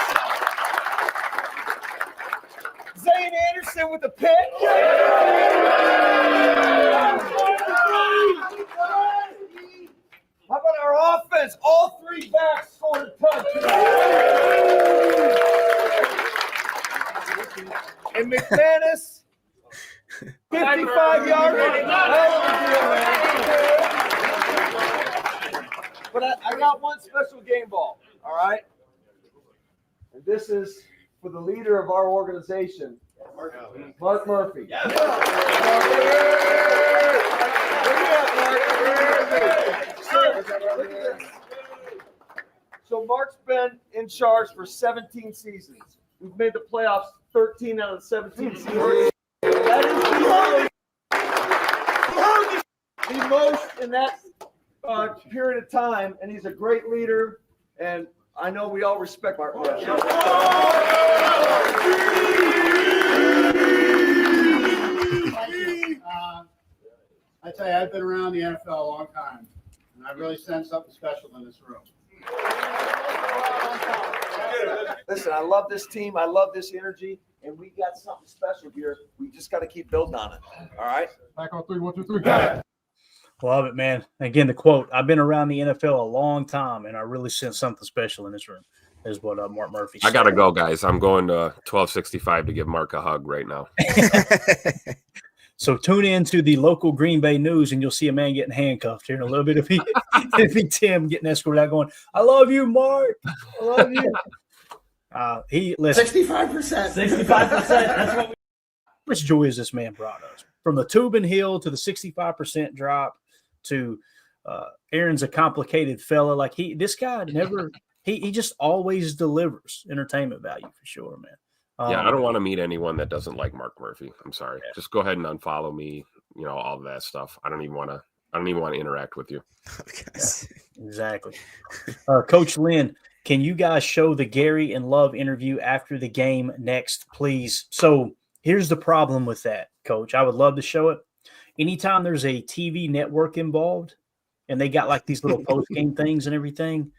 Zayn Anderson with the pick. How about our offense? All 3 backs scored a touchdown. And McManus, 55 yards. But I got one special game ball, all right? And this is for the leader of our organization, Mark Murphy. Yes. So Mark's been in charge for 17 seasons. We've made the playoffs 13 out of the 17 seasons. That is the most in that period of time, and he's a great leader, and I know we all respect Mark Murphy. I tell you, I've been around the NFL a long time, and I really sense something special in this room. Listen, I love this team. I love this energy, and we got something special here. We just got to keep building on it. All right? Back on 3, 1, 2, 3. Got it. Love it, man. Again, the quote, I've been around the NFL a long time, and I really sense something special in this room. is what Mark Murphy I said. gotta go, guys. I'm going to 1265 to give Mark a hug right now. So tune in to the local Green Bay news, and you'll see a man getting handcuffed here in a little bit. If he Tim getting escorted out, going, "I love you, Mark. I love you." He listen. 65%. 65%. That's what How much joy has this man brought us? From the Tubin Hill to the 65% drop to Aaron's a complicated fella. Like this guy never. He just always delivers entertainment value for sure, man. Yeah, I don't want to meet anyone that doesn't like Mark Murphy. I'm sorry. Yeah. Just go ahead and unfollow me. You know, all of that stuff. I don't even want to interact with you. Yeah, exactly. Coach Lynn, can you guys show the Gary and Love interview after the game next, please? So here's the problem with that, Coach. I would love to show it. Anytime there's a TV network involved and they got like these little post-game things and everything,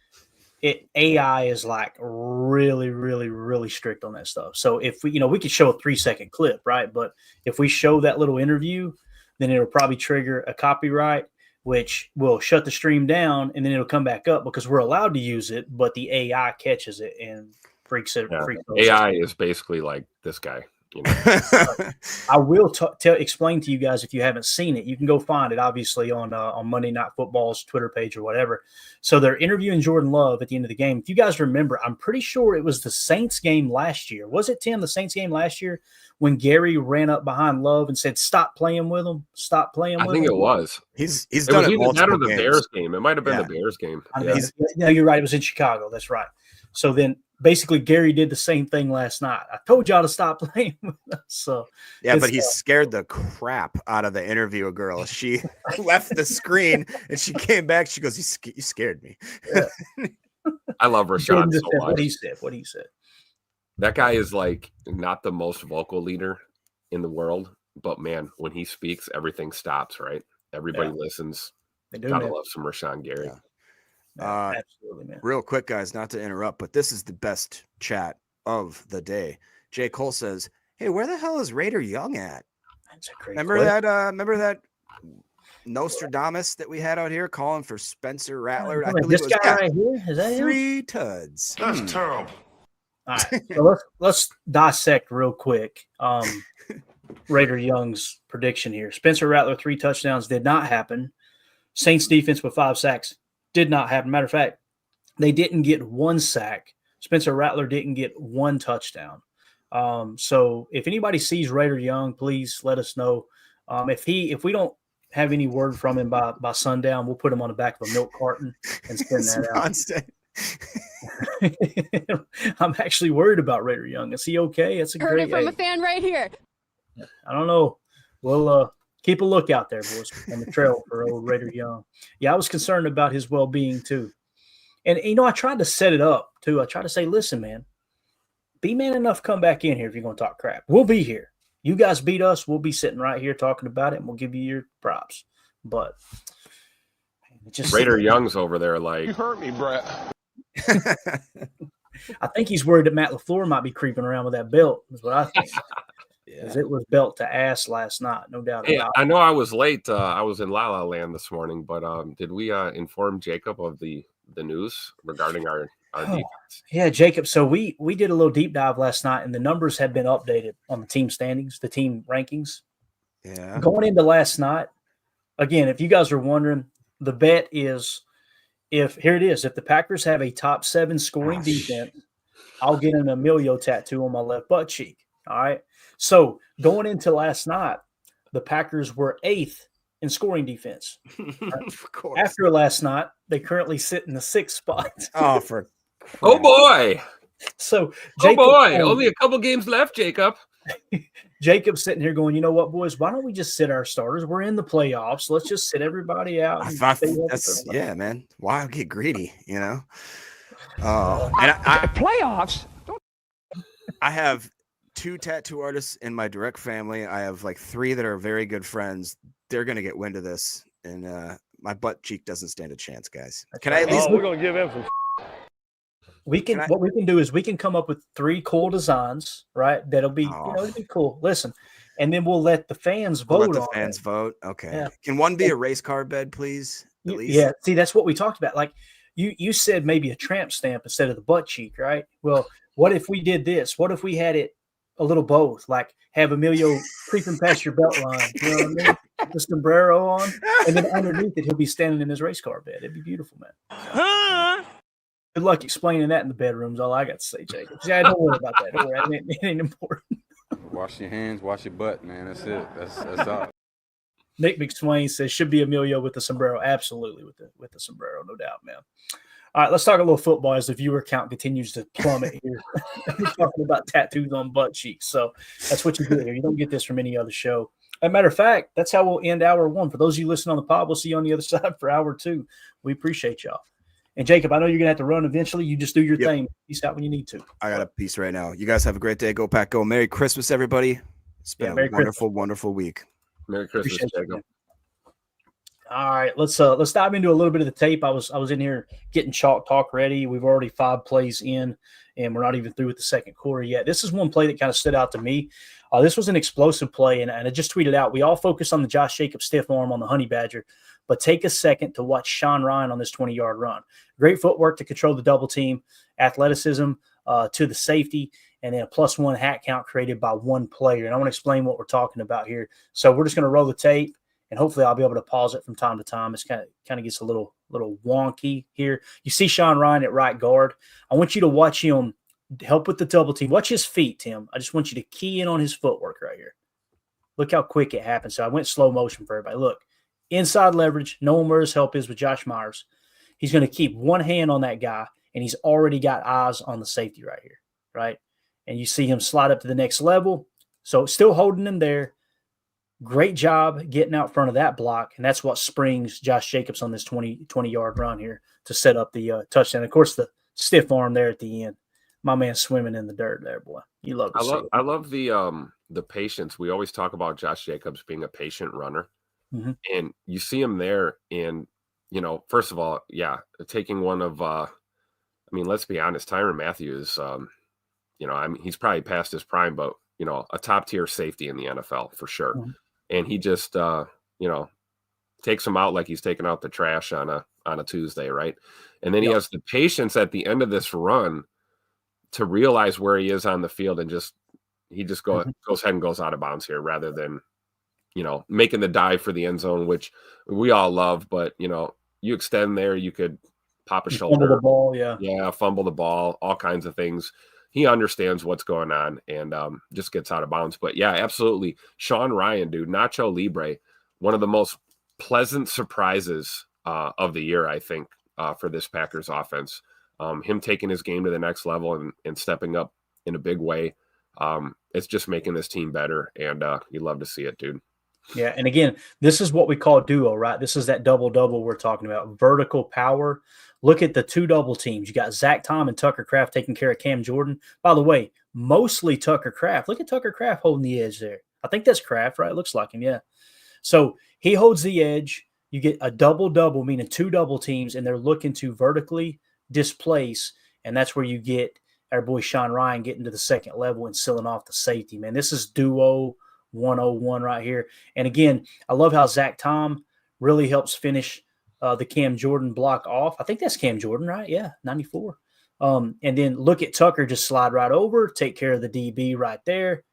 AI is like really, really, really strict on that stuff. So if we could show a 3-second clip, right? But if we show that little interview, then it'll probably trigger a copyright, which will shut the stream down, and then it'll come back up because we're allowed to use it, but the AI catches it and freaks it. Yeah. Freaks AI is basically like this guy. You know? I will explain to you guys if you haven't seen it. You can go find it, obviously, on Monday Night Football's Twitter page or whatever. So they're interviewing Jordan Love at the end of the game. If you guys remember, I'm pretty sure it was the Saints game last year. Was it, Tim, the Saints game last year when Gary ran up behind Love and said, "Stop playing with him. Stop playing with him"? I think it was. He's It done was it either that multiple or the games. Bears game. It might have been Yeah. the Bears game. I Yeah. mean, no, you're right. It was in Chicago. That's right. So then basically Gary did the same thing last night. I told y'all to stop playing with us. So Yeah, but he scared the crap out of the interviewer girl. She left the screen and she came back. She goes, "You scared me." Yeah. I love Rashawn Jayden just so said much. what he said. That guy is like not the most vocal leader in the world, but man, when he speaks, everything stops, right? Everybody listens. They do, Gotta man. love some Rashawn Gary. Yeah. Yeah, absolutely, man. Real quick, guys, not to interrupt, but this is the best chat of the day. J. Cole says, "Hey, where the hell is Raider Young at? That's a great Remember question. that? Remember that Nostradamus that we had out here calling for Spencer Rattler? I believe This it was guy right here, is that him? 3 tuds. That's terrible. All right, so let's dissect real quick Raider Young's prediction here. Spencer Rattler 3 touchdowns did not happen. Saints defense with 5 sacks did not happen. Matter of fact, they didn't get 1 sack. Spencer Rattler didn't get 1 touchdown. So if anybody sees Raider Young, please let us know. If we don't have any word from him by sundown, we'll put him on the back of a milk carton and send that out. I'm actually worried about Raider Young. Is he okay? That's a Heard great it from a fan right here. I don't know. We'll keep a lookout there, boys, on the trail for old Raider Young. Yeah, I was concerned about his well-being too. And, I tried to set it up too. I tried to say, listen, man, be man enough, come back in here if you're going to talk crap. We'll be here. You guys beat us. We'll be sitting right here talking about it, and we'll give you your props. But just Raider Young's over there like, You hurt me, Brett. I think he's worried that Matt LaFleur might be creeping around with that belt, is what I think. Because it was belt to ass last night, no doubt hey, about it. I know I was late. I was in La La Land this morning, but did we inform Jacob of the news regarding our defense? Yeah, Jacob. So we did a little deep dive last night, and the numbers have been updated on the team standings, the team rankings. Yeah. Going into last night, again, if you guys are wondering, the bet is if the Packers have a top 7 scoring defense, I'll get an Emilio tattoo on my left butt cheek. All right. So going into last night, the Packers were 8th in scoring defense. Of course. After last night, they currently sit in the 6th spot. Oh, Oh boy! So Jacob, only a couple games left, Jacob. Jacob's sitting here going, you know what, boys? Why don't we just sit our starters? We're in the playoffs. Let's just sit everybody out. Yeah, man. Why get greedy? And I Playoffs? I have 2 tattoo artists in my direct family. I have like 3 that are very good friends. They're gonna get wind of this, and my butt cheek doesn't stand a chance, guys. Can I at least? we're gonna give him some. What we can do is we can come up with 3 cool designs, right? That'll be, it'll be cool. Listen, and then we'll let the fans vote. Let the fans vote. Okay. Yeah. Can one be a race car bed, please? At least. Yeah. See, that's what we talked about. Like, you said maybe a tramp stamp instead of the butt cheek, right? Well, what if we did this? What if we had it a little both, like have Emilio creeping past your belt line, you know what I mean? With the sombrero on, and then underneath it, he'll be standing in his race car bed. It'd be beautiful, man. Good luck explaining that in the bedrooms. All I got to say, Jacob. Yeah, don't worry about that. Don't worry. It ain't important. Wash your hands, wash your butt, man. That's it. That's all. Nick McSwain says should be Emilio with the sombrero. Absolutely with the sombrero, no doubt, man. All right, let's talk a little football as the viewer count continues to plummet here. We're talking about tattoos on butt cheeks. So that's what you do here. You don't get this from any other show. As a matter of fact, that's how we'll end hour one. For those of you listening on the pod, we'll see you on the other side for hour two. We appreciate y'all. And Jacob, I know you're going to have to run eventually. You just do your thing. Peace out when you need to. I got a piece right now. You guys have a great day. Go Pack Go. Merry Christmas, everybody. It's been a wonderful, wonderful week. Merry Christmas, Jacob. All right, let's dive into a little bit of the tape. I was in here getting chalk talk ready. We've already 5 plays in, and we're not even through with the second quarter yet. This is one play that kind of stood out to me. This was an explosive play, and I just tweeted out, we all focus on the Josh Jacobs stiff arm on the Honey Badger, but take a second to watch Sean Rhyan on this 20-yard run. Great footwork to control the double team, athleticism to the safety, and then a +1 hat count created by one player. And I want to explain what we're talking about here. So we're just going to roll the tape. And hopefully I'll be able to pause it from time to time. It's kind of gets a little wonky here. You see Sean Rhyan at right guard. I want you to watch him help with the double team. Watch his feet, Tim. I just want you to key in on his footwork right here. Look how quick it happens. So I went slow motion for everybody. Look, inside leverage, knowing where his help is with Josh Myers. He's going to keep one hand on that guy, and he's already got eyes on the safety right here, right? And you see him slide up to the next level. So still holding him there. Great job getting out front of that block, and that's what springs Josh Jacobs on this 20-yard run here to set up the touchdown. Of course, the stiff arm there at the end. My man swimming in the dirt there, boy. You love to see it. I love the patience. We always talk about Josh Jacobs being a patient runner, and you see him there. And first of all, taking one of let's be honest, Tyrann Mathieu is, he's probably past his prime, but a top tier safety in the NFL for sure. And he just, takes him out like he's taking out the trash on a Tuesday, right? And then he has the patience at the end of this run to realize where he is on the field, and goes ahead and goes out of bounds here rather than, making the dive for the end zone, which we all love. But you extend there, you could pop a shoulder, fumble the ball, fumble the ball, all kinds of things. He understands what's going on and just gets out of bounds. But, yeah, absolutely. Sean Rhyan, dude, Nacho Libre, one of the most pleasant surprises of the year, I think, for this Packers offense. Him taking his game to the next level and stepping up in a big way. It's just making this team better, and you love to see it, dude. Yeah, and again, this is what we call duo, right? This is that double-double we're talking about, vertical power. Look at the 2 double teams. You got Zach Tom and Tucker Kraft taking care of Cam Jordan. By the way, mostly Tucker Kraft. Look at Tucker Kraft holding the edge there. I think that's Kraft, right? It looks like him, yeah. So he holds the edge. You get a double-double, meaning 2 double teams, and they're looking to vertically displace, and that's where you get our boy Sean Rhyan getting to the second level and sealing off the safety, man. This is duo 101 right here. And again, I love how Zach Tom really helps finish the Cam Jordan block off. I think that's Cam Jordan, right? Yeah, 94. And then look at Tucker just slide right over, take care of the DB right there.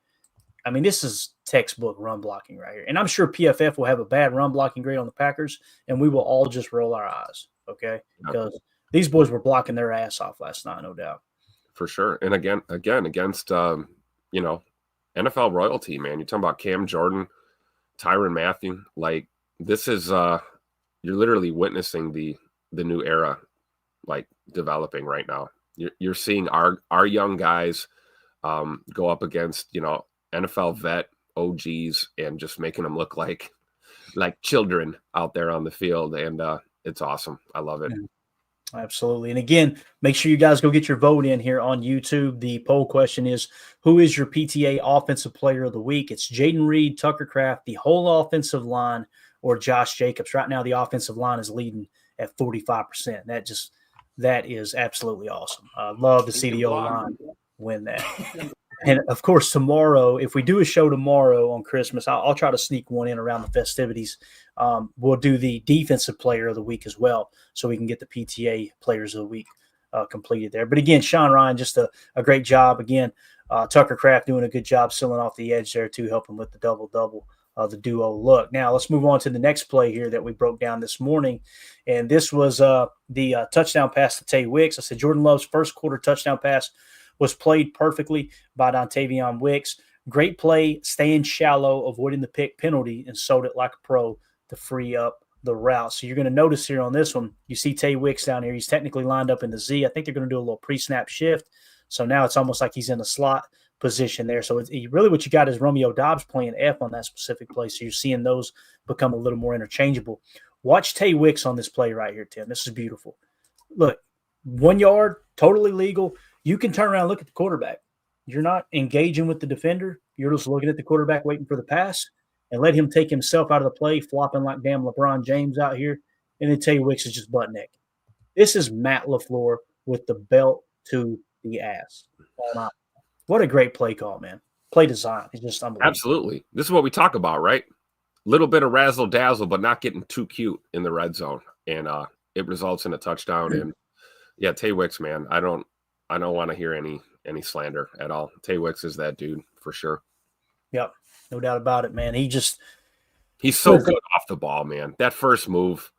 I mean, this is textbook run blocking right here. And I'm sure PFF will have a bad run blocking grade on the Packers, and we will all just roll our eyes, okay? Because these boys were blocking their ass off last night, no doubt. For sure. And again, against, NFL royalty, man. You're talking about Cam Jordan, Tyrann Mathieu. Like, this is you're literally witnessing the new era, like, developing right now. You're seeing our young guys go up against, NFL vet OGs and just making them look like children out there on the field. And it's awesome. I love it. Absolutely. And again, make sure you guys go get your vote in here on YouTube. The poll question is, who is your PTA Offensive Player of the Week? It's Jayden Reed, Tucker Kraft, the whole offensive line, or Josh Jacobs. Right now, the offensive line is leading at 45%. That is absolutely awesome. I'd love to see the O-line win that. And of course, tomorrow, if we do a show tomorrow on Christmas, I'll try to sneak one in around the festivities. We'll do the defensive player of the week as well, so we can get the PTA players of the week completed there. But again, Sean Rhyan, just a great job. Again, Tucker Kraft doing a good job sealing off the edge there too, helping with the double-double, the duo look. Now let's move on to the next play here that we broke down this morning. And this was the touchdown pass to Tay Wicks. I said Jordan Love's first quarter touchdown pass was played perfectly by Dontayvion Wicks. Great play, staying shallow, avoiding the pick penalty, and sold it like a pro to free up the route. So you're going to notice here on this one, you see Tay Wicks down here. He's technically lined up in the Z. I think they're going to do a little pre-snap shift. So now it's almost like he's in a slot position there. So really what you got is Romeo Doubs playing F on that specific play. So you're seeing those become a little more interchangeable. Watch Tay Wicks on this play right here, Tim. This is beautiful. Look, 1 yard, totally legal. You can turn around and look at the quarterback. You're not engaging with the defender. You're just looking at the quarterback waiting for the pass and let him take himself out of the play, flopping like damn LeBron James out here. And then Tay Wicks is just butt naked. This is Matt LaFleur with the belt to the ass. What a great play call, man. Play design. It's just unbelievable. Absolutely. This is what we talk about, right? Little bit of razzle dazzle, but not getting too cute in the red zone. And it results in a touchdown. And yeah, Tay Wicks, man, I don't want to hear any slander at all. Tay Wicks is that dude for sure. Yep. No doubt about it, man. He's so good off the ball, man. That first move.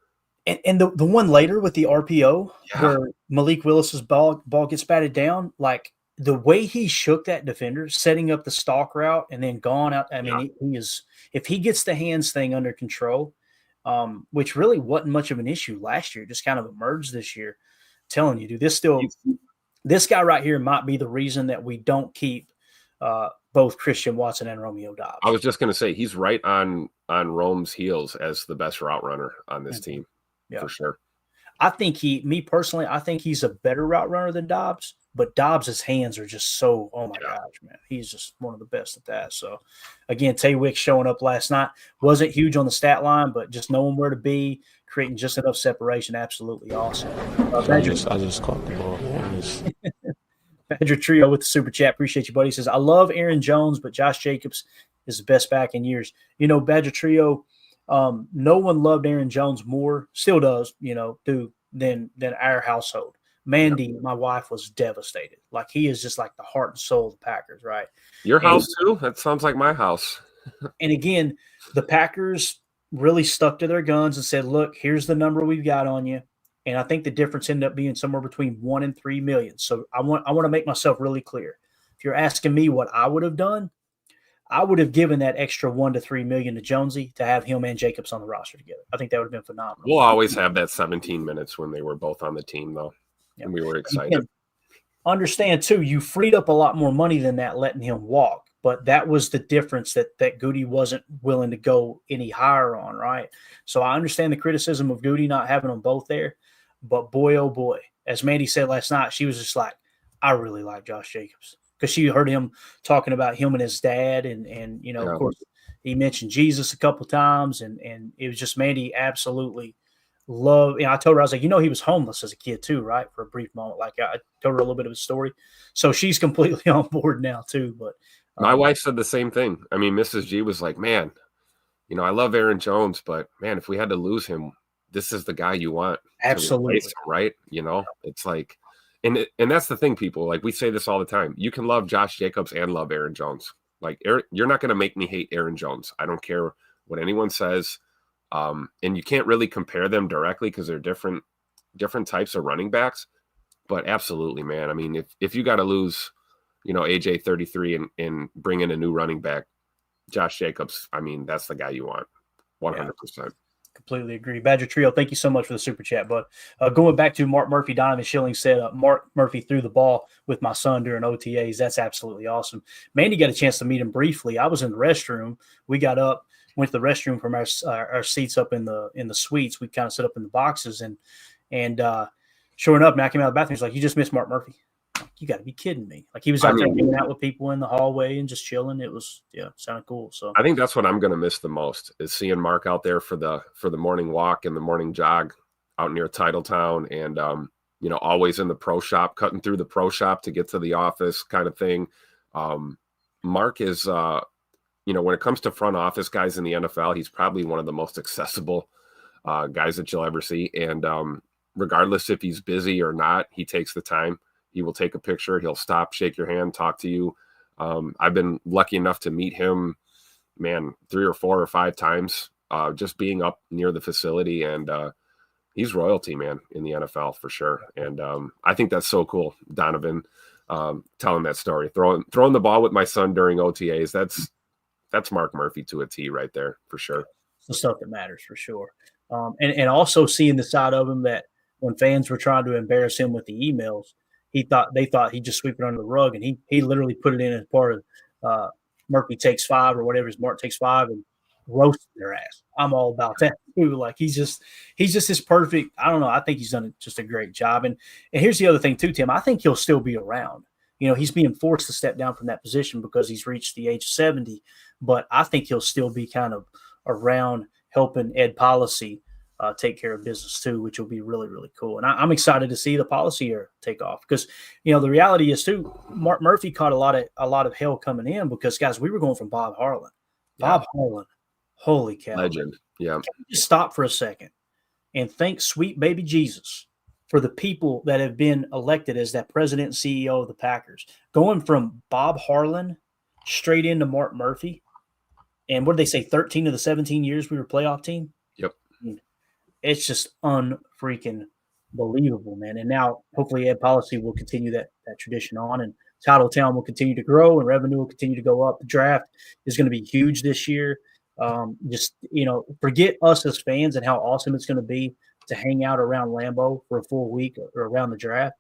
And the one later with the RPO where Malik Willis's ball gets batted down, like the way he shook that defender, setting up the stalk route and then gone out. I mean, he is, if he gets the hands thing under control, which really wasn't much of an issue last year, just kind of emerged this year. I'm telling you, dude, this guy right here might be the reason that we don't keep both Christian Watson and Romeo Doubs. I was just going to say he's right on Rome's heels as the best route runner on this team, for sure. I think me personally, I think he's a better route runner than Doubs, but Dobbs' hands are just so, oh my gosh, man. He's just one of the best at that. So, again, Tay Wicks showing up last night. Wasn't huge on the stat line, but just knowing where to be, creating just enough separation, absolutely awesome. I just caught the ball. Badger Trio with the super chat. Appreciate you, buddy. He says, I love Aaron Jones, but Josh Jacobs is the best back in years. You know, Badger Trio, no one loved Aaron Jones more, still does, than our household. Mandy, my wife, was devastated. Like, he is just like the heart and soul of the Packers, right? Your house too? That sounds like my house. And again, the Packers really stuck to their guns and said, look, here's the number we've got on you. And I think the difference ended up being somewhere between 1 and 3 million. So I want to make myself really clear. If you're asking me what I would have done, I would have given that extra 1 to 3 million to Jonesy to have him and Jacobs on the roster together. I think that would have been phenomenal. We'll always have that 17 minutes when they were both on the team, though. Yeah. And we were excited. Understand, too, you freed up a lot more money than that letting him walk. But that was the difference that Goody wasn't willing to go any higher on, right? So I understand the criticism of Goody not having them both there. But boy, oh boy, as Mandy said last night, she was just like, I really like Josh Jacobs. Because she heard him talking about him and his dad. And of course, he mentioned Jesus a couple times. And it was just Mandy absolutely loved. I told her, I was like, he was homeless as a kid too, right? For a brief moment. Like, I told her a little bit of his story. So she's completely on board now too. But my wife said the same thing. I mean, Mrs. G was like, man, I love Aaron Jones, but man, if we had to lose him, this is the guy you want. Absolutely. Him, right? It's like, and that's the thing, people, like, we say this all the time. You can love Josh Jacobs and love Aaron Jones. Like, you're not going to make me hate Aaron Jones. I don't care what anyone says. And you can't really compare them directly because they're different types of running backs. But absolutely, man. I mean, if you got to lose, AJ 33 and bring in a new running back, Josh Jacobs, I mean, that's the guy you want. 100%. Yeah. Completely agree. Badger Trio, thank you so much for the super chat, bud. Going back to Mark Murphy, Donovan Schilling said, Mark Murphy threw the ball with my son during OTAs. That's absolutely awesome. Mandy got a chance to meet him briefly. I was in the restroom. We got up, went to the restroom from our seats up in the suites. We kind of set up in the boxes, and sure enough, man, I came out of the bathroom. He's like, you just missed Mark Murphy. You got to be kidding me. Like, he was out there hanging out with people in the hallway and just chilling. It was, sounded cool. So I think that's what I'm going to miss the most is seeing Mark out there for the morning walk and the morning jog out near Titletown and, always in the pro shop, cutting through the pro shop to get to the office kind of thing. Mark is, when it comes to front office guys in the NFL, he's probably one of the most accessible guys that you'll ever see. And regardless if he's busy or not, he takes the time. He will take a picture. He'll stop, shake your hand, talk to you. I've been lucky enough to meet him, 3 or 4 or 5 times, just being up near the facility. And he's royalty, man, in the NFL for sure. And I think that's so cool, Donovan, telling that story, throwing the ball with my son during OTAs. That's Mark Murphy to a T right there for sure. The stuff that matters for sure. And also seeing the side of him that when fans were trying to embarrass him with the emails, they thought he'd just sweep it under the rug, and he literally put it in as part of Murphy Takes 5 or whatever is Mark Takes 5 and roasted their ass. I'm all about that too. Like he's just this perfect. I don't know. I think he's done just a great job. And here's the other thing too, Tim. I think he'll still be around. He's being forced to step down from that position because he's reached the age of 70. But I think he'll still be kind of around helping Ed Policy take care of business too, which will be really, really cool. And I'm excited to see the policy here take off because, the reality is too, Mark Murphy caught a lot of hell coming in because, guys, we were going from Bob Harlan. Bob Harlan, holy cow. Legend. Yeah. Can you just stop for a second and thank sweet baby Jesus for the people that have been elected as that president and CEO of the Packers, going from Bob Harlan straight into Mark Murphy. And what did they say? 13 of the 17 years we were a playoff team. Yep. It's just unfreaking believable, man. And now hopefully Ed Policy will continue that tradition on, and Titletown will continue to grow and revenue will continue to go up. The draft is going to be huge this year. Forget us as fans and how awesome it's going to be to hang out around Lambeau for a full week or around the draft.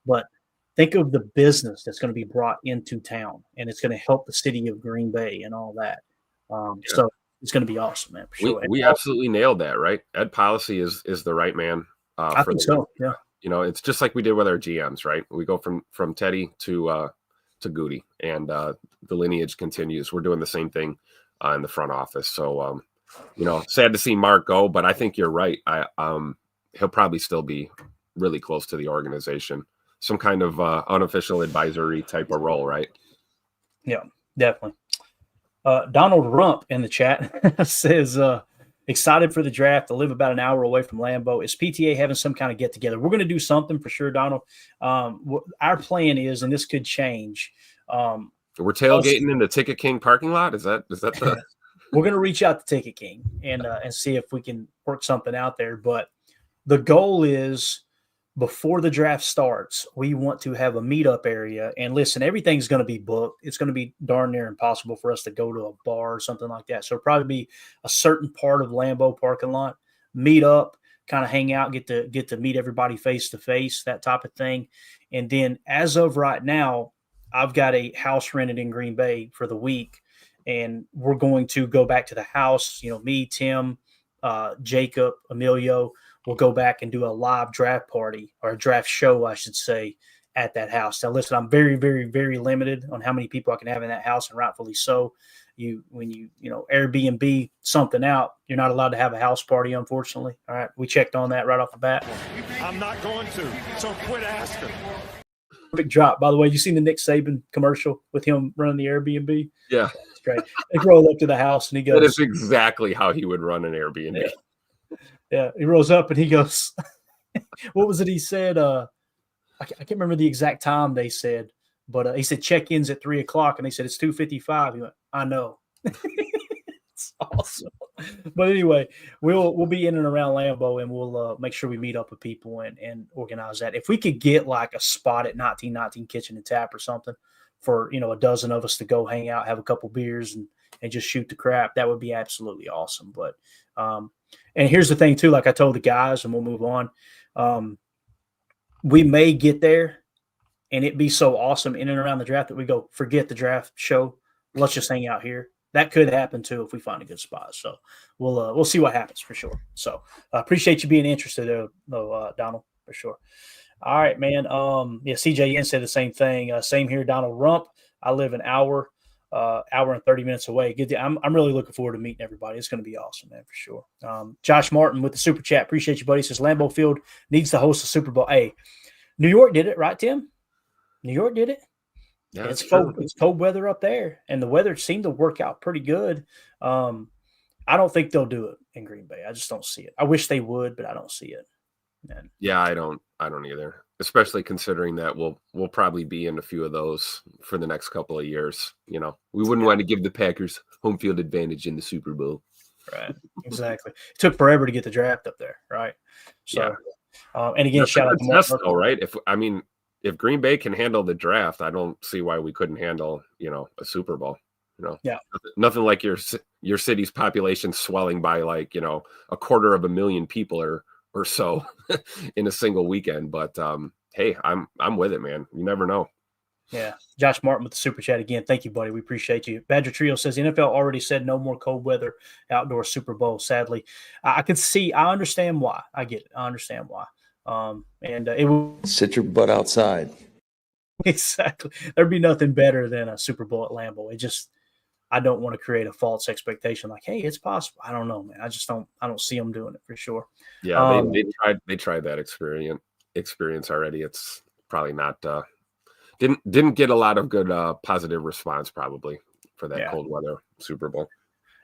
But think of the business that's going to be brought into town, and it's going to help the city of Green Bay and all that. So it's going to be awesome, man. For sure. We absolutely nailed that, right? Ed Policy is the right man. I think so. Yeah. It's just like we did with our GMs, right? We go from Teddy to Goody, and the lineage continues. We're doing the same thing in the front office. So, sad to see Mark go, but I think you're right. He'll probably still be really close to the organization, some kind of unofficial advisory type of role, right? Yeah, definitely. Donald Rump in the chat says, excited for the draft to live about an hour away from Lambeau. Is PTA having some kind of get together? We're going to do something for sure, Donald. Our plan is, and this could change. We're tailgating in the Ticket King parking lot. Is that the? We're going to reach out to Ticket King and see if we can work something out there. But the goal is, before the draft starts, we want to have a meetup area. And listen, everything's going to be booked. It's going to be darn near impossible for us to go to a bar or something like that. So it'll probably be a certain part of Lambeau parking lot, meet up, kind of hang out, get to meet everybody face to face, that type of thing. And then as of right now, I've got a house rented in Green Bay for the week, and we're going to go back to the house. Me, Tim, Jacob, Emilio, we'll go back and do a live draft party, or a draft show, I should say, at that house. Now, listen, I'm very, very, very limited on how many people I can have in that house, and rightfully so. When you Airbnb something out, you're not allowed to have a house party, unfortunately. All right, we checked on that right off the bat. I'm not going to, so quit asking. Perfect drop, by the way. You seen the Nick Saban commercial with him running the Airbnb? Yeah, it's great. They roll up to the house and he goes, "That is exactly how he would run an Airbnb." Yeah, he rolls up and he goes, what was it he said? I can't remember the exact time they said, but he said check-ins at 3:00, and they said it's 2:55. He went, I know. It's awesome. But anyway, we'll be in and around Lambeau, and we'll make sure we meet up with people and organize that. If we could get like a spot at 1919 Kitchen and Tap or something for a dozen of us to go hang out, have a couple beers, and just shoot the crap, that would be absolutely awesome. But and here's the thing too, like I told the guys, and we'll move on. We may get there and it be so awesome in and around the draft that we go, forget the draft show. Let's just hang out here. That could happen too if we find a good spot. So we'll see what happens for sure. So I appreciate you being interested though, Donald, for sure. All right, man. CJ Yen said the same thing. Same here, Donald Rump. I live an hour and 30 minutes away. I'm really looking forward to meeting everybody. It's going to be awesome, man, for sure. Josh Martin with the super chat. Appreciate you, buddy. Says Lambeau Field needs to host a Super Bowl. Hey, New York did it, right, Tim? New York did it. Yeah, it's cold. It's cold weather up there, and the weather seemed to work out pretty good. I don't think they'll do it in Green Bay. I just don't see it. I wish they would, but I don't see it. And yeah, I don't either. Especially considering that we'll probably be in a few of those for the next couple of years. You know, we wouldn't want to give the Packers home field advantage in the Super Bowl. Right. Exactly. It took forever to get the draft up there. Right. So, and again, shout out to Mark. Though, right? If Green Bay can handle the draft, I don't see why we couldn't handle, a Super Bowl. Nothing like your city's population swelling by like, 250,000 people or so in a single weekend. But hey, I'm with it, man. You never know. Yeah. Josh Martin with the super chat again. Thank you, buddy. We appreciate you. Badger Trio says the NFL already said no more cold weather outdoor Super Bowl. Sadly, I understand why. I get it. I understand why. And it will sit your butt outside. Exactly. There'd be nothing better than a Super Bowl at Lambeau. I don't want to create a false expectation like, hey, it's possible. I don't know, man. I don't see them doing it for sure. Yeah, they tried that experience already. It's probably not didn't get a lot of good positive response probably for that cold weather Super Bowl.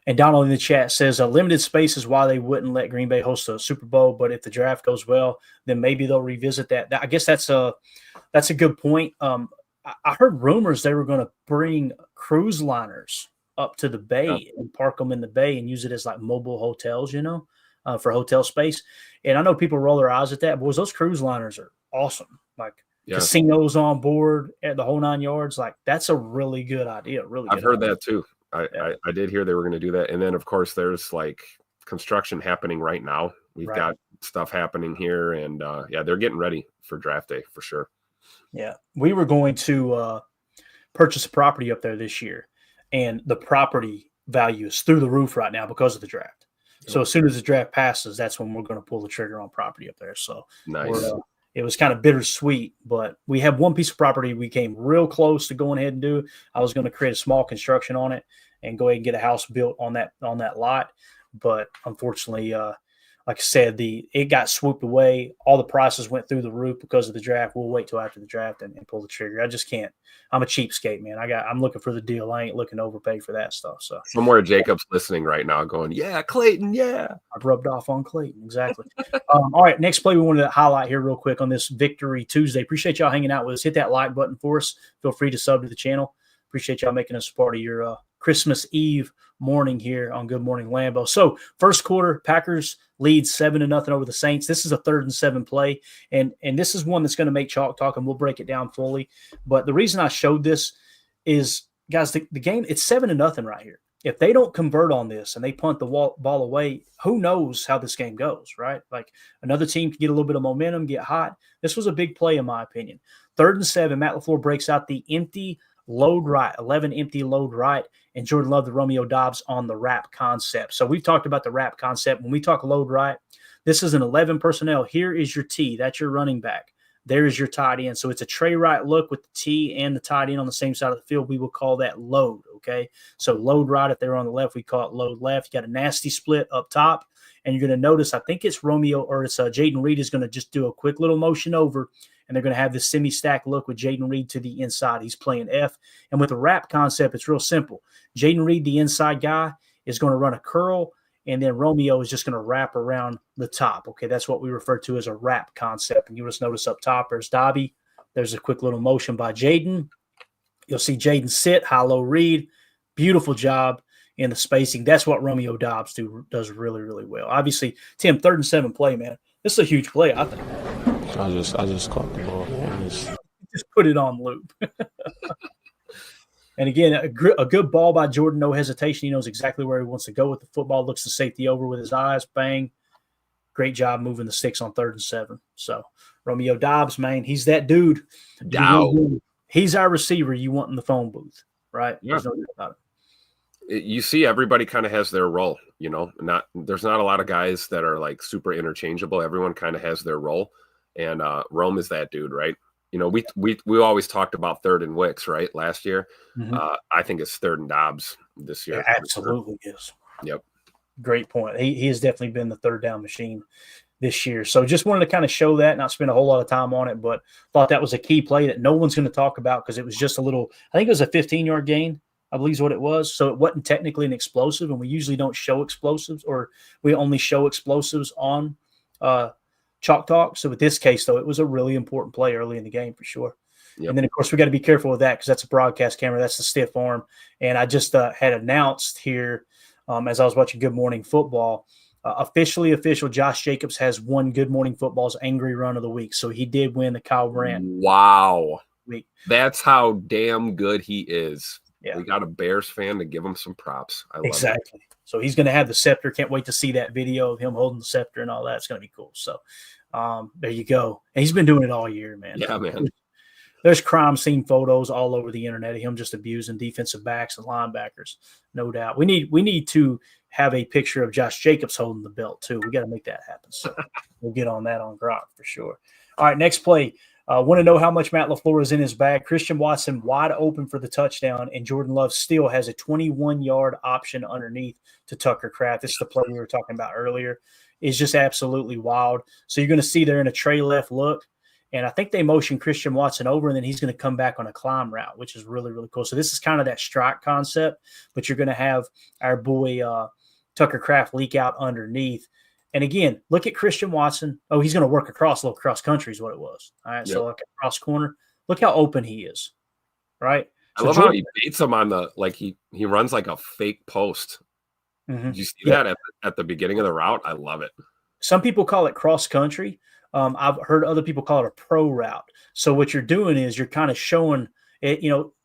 And Donald in the chat says a limited space is why they wouldn't let Green Bay host a Super Bowl. But if the draft goes well, then maybe they'll revisit that. I guess that's a good point. I heard rumors they were going to bring cruise liners up to the bay and park them in the bay and use it as like mobile hotels, for hotel space. And I know people roll their eyes at that. Boys, those cruise liners are awesome. Like casinos on board at the whole 9 yards. Like that's a really good idea. I've heard that too. I did hear they were going to do that. And then, of course, there's like construction happening right now. We've got stuff happening here. And, they're getting ready for draft day for sure. Yeah. We were going to purchase a property up there this year. And the property value is through the roof right now because of the draft. So as soon as the draft passes, that's when we're going to pull the trigger on property up there. So nice. It was kind of bittersweet, but we have one piece of property we came real close to going ahead and do. I was going to create a small construction on it and go ahead and get a house built on that lot. But unfortunately, like I said, it got swooped away. All the prices went through the roof because of the draft. We'll wait till after the draft and pull the trigger. I just can't. I'm a cheapskate, man. I'm looking for the deal. I ain't looking to overpay for that stuff. So somewhere Jacob's listening right now going, yeah, Clayton, yeah. I've rubbed off on Clayton. Exactly. All right, next play we wanted to highlight here real quick on this Victory Tuesday. Appreciate y'all hanging out with us. Hit that like button for us. Feel free to sub to the channel. Appreciate y'all making us part of your Christmas Eve morning here on Good Morning Lambeau. So first quarter, Packers lead 7-0 over the Saints. This is a 3rd and 7 play. And this is one that's going to make chalk talk, and we'll break it down fully. But the reason I showed this is, guys, the game, it's 7-0 right here. If they don't convert on this and they punt the ball away, who knows how this game goes, right? Like another team can get a little bit of momentum, get hot. This was a big play in my opinion. 3rd and 7, Matt LaFleur breaks out the empty load right, 11 empty load right, and Jordan Love the Romeo Dobbs on the wrap concept. So we've talked about the wrap concept. When we talk load right, this is an 11 personnel. Here is your T. That's your running back. There is your tight end. So it's a tray right look with the T and the tight end on the same side of the field. We will call that load, okay? So load right, if they're on the left, we call it load left. You got a nasty split up top, and you're going to notice, I think it's Romeo or it's Jayden Reed is going to just do a quick little motion over, and they're going to have this semi-stack look with Jayden Reed to the inside. He's playing F. And with the wrap concept, it's real simple. Jayden Reed, the inside guy, is going to run a curl, and then Romeo is just going to wrap around the top. Okay, that's what we refer to as a wrap concept. And you just notice up top, there's Dobby. There's a quick little motion by Jayden. You'll see Jayden sit, high-low read. Beautiful job in the spacing. That's what Romeo Dobbs does really, really well. Obviously, Tim, 3rd and 7 play, man. This is a huge play, I think. I just caught the ball. Just put it on loop. And again, a good ball by Jordan, no hesitation. He knows exactly where he wants to go with the football. Looks the safety over with his eyes. Bang. Great job moving the sticks on 3rd and 7. So Romeo Dobbs, man, he's that dude. He's our receiver you want in the phone booth, right? Yeah. There's no doubt about it. You see, everybody kind of has their role. There's not a lot of guys that are like super interchangeable. Everyone kind of has their role, and Rome is that dude, right? We always talked about 3rd and Wicks, right? Last year, I think it's 3rd and Dobbs this year. It absolutely is. Yep. Great point. He has definitely been the third down machine this year. So just wanted to kind of show that, not spend a whole lot of time on it, but thought that was a key play that no one's going to talk about because it was just a little, I think it was a 15-yard gain, I believe is what it was. So it wasn't technically an explosive, and we usually don't show explosives, or we only show explosives on Chalk Talk. So with this case, though, it was a really important play early in the game for sure. Yep. And then, of course, we got to be careful with that because that's a broadcast camera. That's the stiff arm. And I just had announced here as I was watching Good Morning Football, official Josh Jacobs has won Good Morning Football's Angry Run of the Week. So he did win the Kyle Brandt. Wow. Week. That's how damn good he is. Yeah. We got a Bears fan to give him some props. I love exactly. It. So he's going to have the scepter. Can't wait to see that video of him holding the scepter and all that. It's going to be cool. So there you go. And he's been doing it all year, man. Yeah, man. There's crime scene photos all over the internet of him just abusing defensive backs and linebackers, no doubt. We need to have a picture of Josh Jacobs holding the belt too. We got to make that happen. So we'll get on that on Grok for sure. All right, next play. Want to know how much Matt LaFleur is in his bag. Christian Watson wide open for the touchdown, and Jordan Love still has a 21-yard option underneath to Tucker Kraft. This is the play we were talking about earlier. It's just absolutely wild. So you're going to see there in a tray left look. And I think they motion Christian Watson over, and then he's going to come back on a climb route, which is really, really cool. So this is kind of that strike concept, but you're going to have our boy Tucker Kraft leak out underneath. And again, look at Christian Watson. Oh, he's going to work across, a little cross country is what it was. All right, So like cross corner. Look how open he is, right? I love how he baits him on the, like he runs like a fake post. Mm-hmm. Did you see that at the beginning of the route? I love it. Some people call it cross country. I've heard other people call it a pro route. So what you're doing is you're kind of showing it,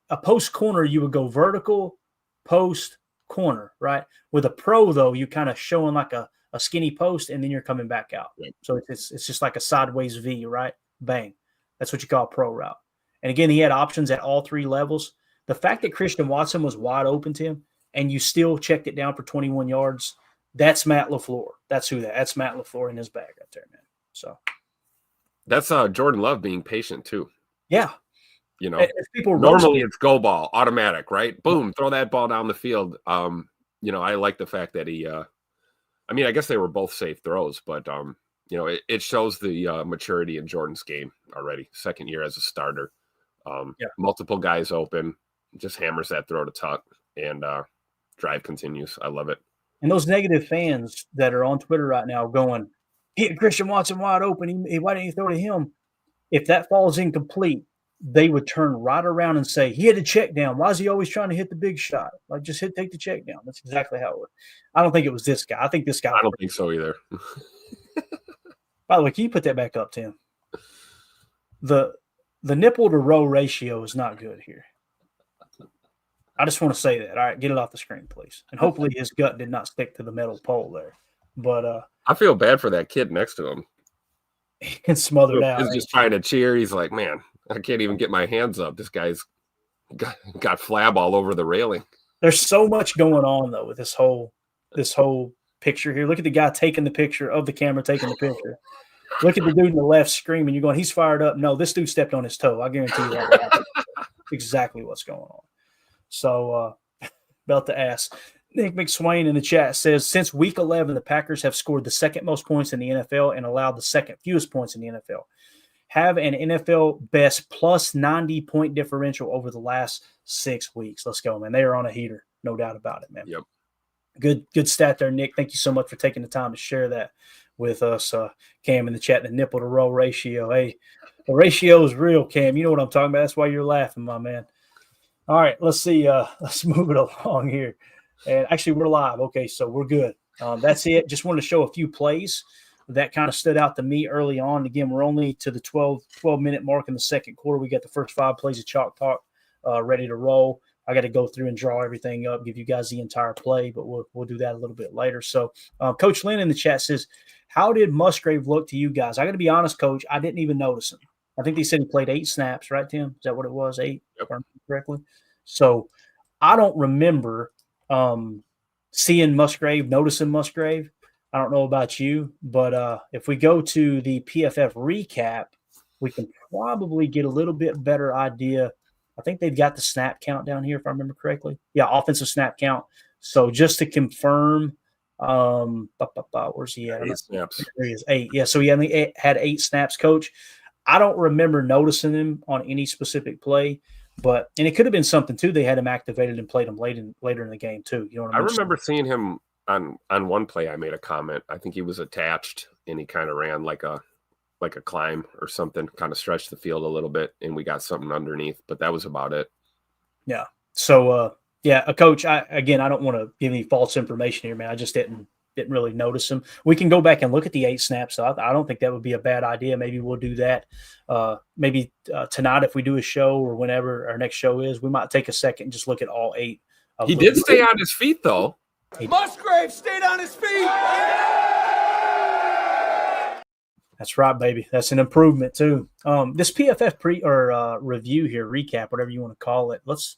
a post corner, you would go vertical, post, corner, right? With a pro, though, you kind of showing like a skinny post, and then you're coming back out. Right. So it's just like a sideways V, right? Bang. That's what you call a pro route. And again, he had options at all three levels. The fact that Christian Watson was wide open to him, and you still checked it down for 21 yards, that's Matt LaFleur. That's Matt LaFleur in his bag right there, man. So that's Jordan Love being patient too. Yeah. If people normally it's go ball, automatic, right? Boom, throw that ball down the field. I like the fact that he I guess they were both safe throws, but it shows the maturity in Jordan's game already. Second year as a starter. Multiple guys open, just hammers that throw to Tuck, and drive continues. I love it. And those negative fans that are on Twitter right now going, hit Christian Watson wide open. Why didn't you throw to him? If that falls incomplete, they would turn right around and say, he had to check down. Why is he always trying to hit the big shot? Like, just take the check down. That's exactly how it would. I don't think it was this guy. I think this guy. I don't think so either. By the way, can you put that back up, Tim? The nipple to row ratio is not good here. I just want to say that. All right, get it off the screen, please. And hopefully his gut did not stick to the metal pole there. But I feel bad for that kid next to him. He's smothered out. He's just trying to cheer. He's like, man, I can't even get my hands up. This guy's got flab all over the railing. There's so much going on though with this whole picture here. Look at the guy taking the picture of the camera, taking the picture. Look at the dude in the left screaming. You're going, he's fired up. No, this dude stepped on his toe. I guarantee you that. Exactly what's going on. So about to ask. Nick McSwain in the chat says, since week 11, the Packers have scored the second most points in the NFL and allowed the second fewest points in the NFL. Have an NFL best plus 90 point differential over the last 6 weeks. Let's go, man. They are on a heater. No doubt about it, man. Yep. Good stat there, Nick. Thank you so much for taking the time to share that with us. Cam in the chat, the nipple to roll ratio. Hey, the ratio is real, Cam. You know what I'm talking about. That's why you're laughing, my man. All right, let's see. Let's move it along here. And actually, we're live. Okay, so we're good. That's it. Just wanted to show a few plays that kind of stood out to me early on. Again, we're only to the 12-minute mark in the second quarter. We got the first 5 plays of Chalk Talk ready to roll. I got to go through and draw everything up, give you guys the entire play, but we'll do that a little bit later. So Coach Lynn in the chat says, how did Musgrave look to you guys? I got to be honest, Coach, I didn't even notice him. I think they said he played 8 snaps, right, Tim? Is that what it was, 8, if I remember correctly? So I don't remember seeing Musgrave, noticing Musgrave. I don't know about you, but if we go to the PFF recap, we can probably get a little bit better idea. I think they've got the snap count down here, if I remember correctly. Yeah, offensive snap count. So just to confirm, Where's he at? 8 snaps. There he is, 8. Yeah, so he only had 8 snaps, Coach. I don't remember noticing him on any specific play, and it could have been something too. They had him activated and played him later in the game too. You know what I mean? I remember seeing him on one play. I made a comment. I think he was attached and he kind of ran like a climb or something, kind of stretched the field a little bit, and we got something underneath, but that was about it. Yeah. So, Coach, I don't want to give any false information here, man. I just didn't really notice him. We can go back and look at the 8 snaps. So I don't think that would be a bad idea. Maybe we'll do that. Maybe tonight if we do a show or whenever our next show is, we might take a second and just look at all 8. He did stay on his feet, though. Musgrave stayed on his feet. That's right, baby. That's an improvement too. This PFF review here, recap, whatever you want to call it. Let's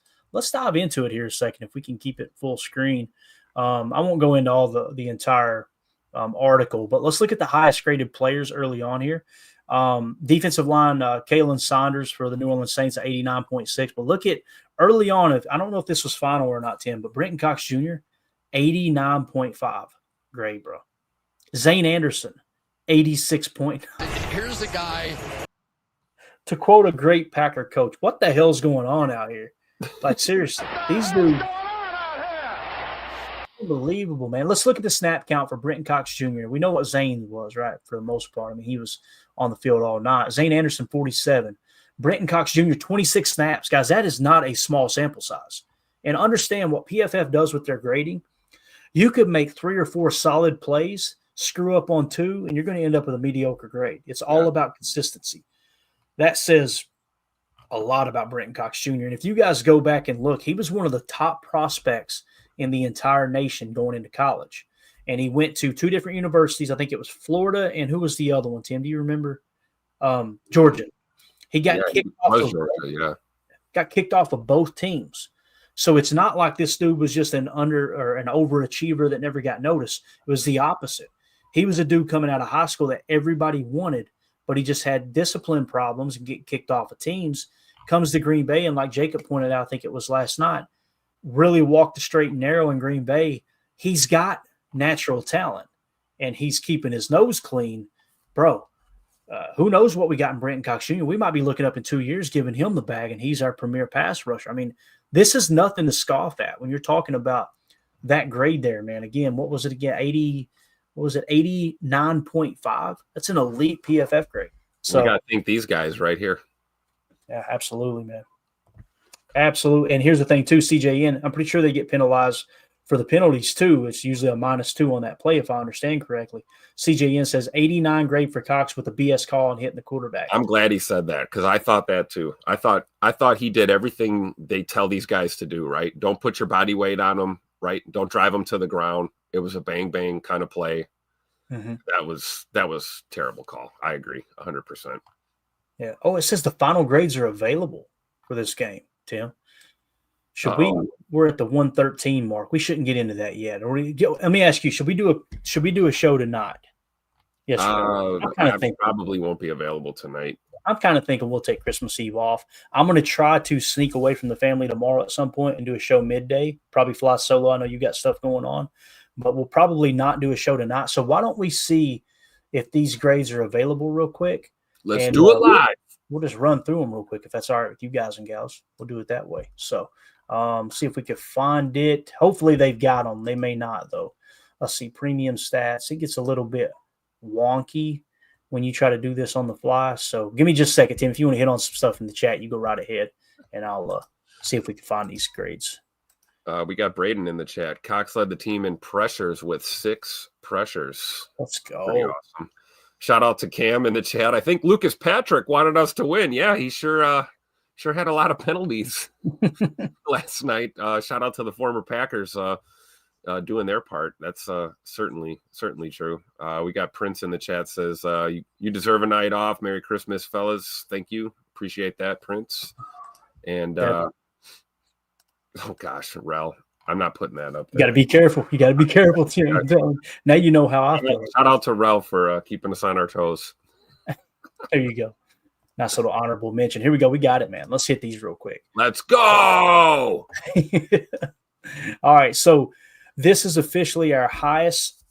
dive into it here a second if we can keep it full screen. I won't go into all the entire article, but let's look at the highest graded players early on here. Defensive line, Keisean Saunders for the New Orleans Saints at 89.6. But look at early on, I don't know if this was final or not, Tim, but Brittan Cox Jr., 89.5 grade, bro. Zayn Anderson, 86 point. Here's the guy. To quote a great Packer coach, what the hell's going on out here? Like, seriously, these dudes. Unbelievable, man. Let's look at the snap count for Brittan Cox Jr. We know what Zayn was, right, for the most part. I mean, he was on the field all night. Zayn Anderson, 47. Brittan Cox Jr., 26 snaps. Guys, that is not a small sample size. And understand what PFF does with their grading. You could make 3 or 4 solid plays, screw up on 2, and you're going to end up with a mediocre grade. It's all about consistency. That says a lot about Brittan Cox Jr. And if you guys go back and look, he was one of the top prospects in the entire nation going into college. And he went to 2 different universities. I think it was Florida, and who was the other one, Tim? Do you remember? Georgia. He got kicked off. Got kicked off of both teams. So it's not like this dude was just an overachiever that never got noticed. It was the opposite. He was a dude coming out of high school that everybody wanted, but he just had discipline problems and get kicked off of teams. Comes to Green Bay, and like Jacob pointed out, I think it was last night, really walked the straight and narrow in Green Bay. He's got natural talent, and he's keeping his nose clean. Bro, who knows what we got in Brittan Cox Jr.? We might be looking up in 2 years, giving him the bag, and he's our premier pass rusher. I mean, this is nothing to scoff at when you're talking about that grade there, man. Again, what was it again? 89.5? That's an elite PFF grade. So we got to thank these guys right here. Yeah, absolutely, man. Absolutely. And here's the thing, too, CJN, I'm pretty sure they get penalized for the penalties, too. It's usually a -2 on that play, if I understand correctly. CJN says 89 grade for Cox with a BS call and hitting the quarterback. I'm glad he said that because I thought that, too. I thought he did everything they tell these guys to do, right? Don't put your body weight on them, right? Don't drive them to the ground. It was a bang-bang kind of play. Mm-hmm. That was terrible call. I agree 100%. Yeah. Oh, it says the final grades are available for this game, Tim. We're at the 113 mark. We shouldn't get into that yet. Let me ask you, should we do a show tonight? Yes. I probably won't be available tonight. I'm kind of thinking we'll take Christmas Eve off. I'm going to try to sneak away from the family tomorrow at some point and do a show midday. Probably fly solo. I know you got stuff going on, but we'll probably not do a show tonight. So why don't we see if these grades are available real quick? Let's do it live. We'll just run through them real quick if that's all right with you guys and gals. We'll do it that way. So see if we can find it. Hopefully they've got them. They may not, though. Let's see. Premium stats. It gets a little bit wonky when you try to do this on the fly. So give me just a second, Tim. If you want to hit on some stuff in the chat, you go right ahead, and I'll see if we can find these grades. We got Braden in the chat. Cox led the team in pressures with 6 pressures. Let's go. Pretty awesome. Shout out to Cam in the chat. I think Lucas Patrick wanted us to win. Yeah, he sure had a lot of penalties last night. Shout out to the former Packers doing their part. That's certainly true. We got Prince in the chat says, you deserve a night off. Merry Christmas, fellas. Thank you. Appreciate that, Prince. And oh gosh, Rel. I'm not putting that up there. You got to be careful. You got to be careful, Tim. Now you know how I feel. Shout out to Ralph for keeping us on our toes. There you go. Nice little honorable mention. Here we go. We got it, man. Let's hit these real quick. Let's go. All right. So this is officially our highest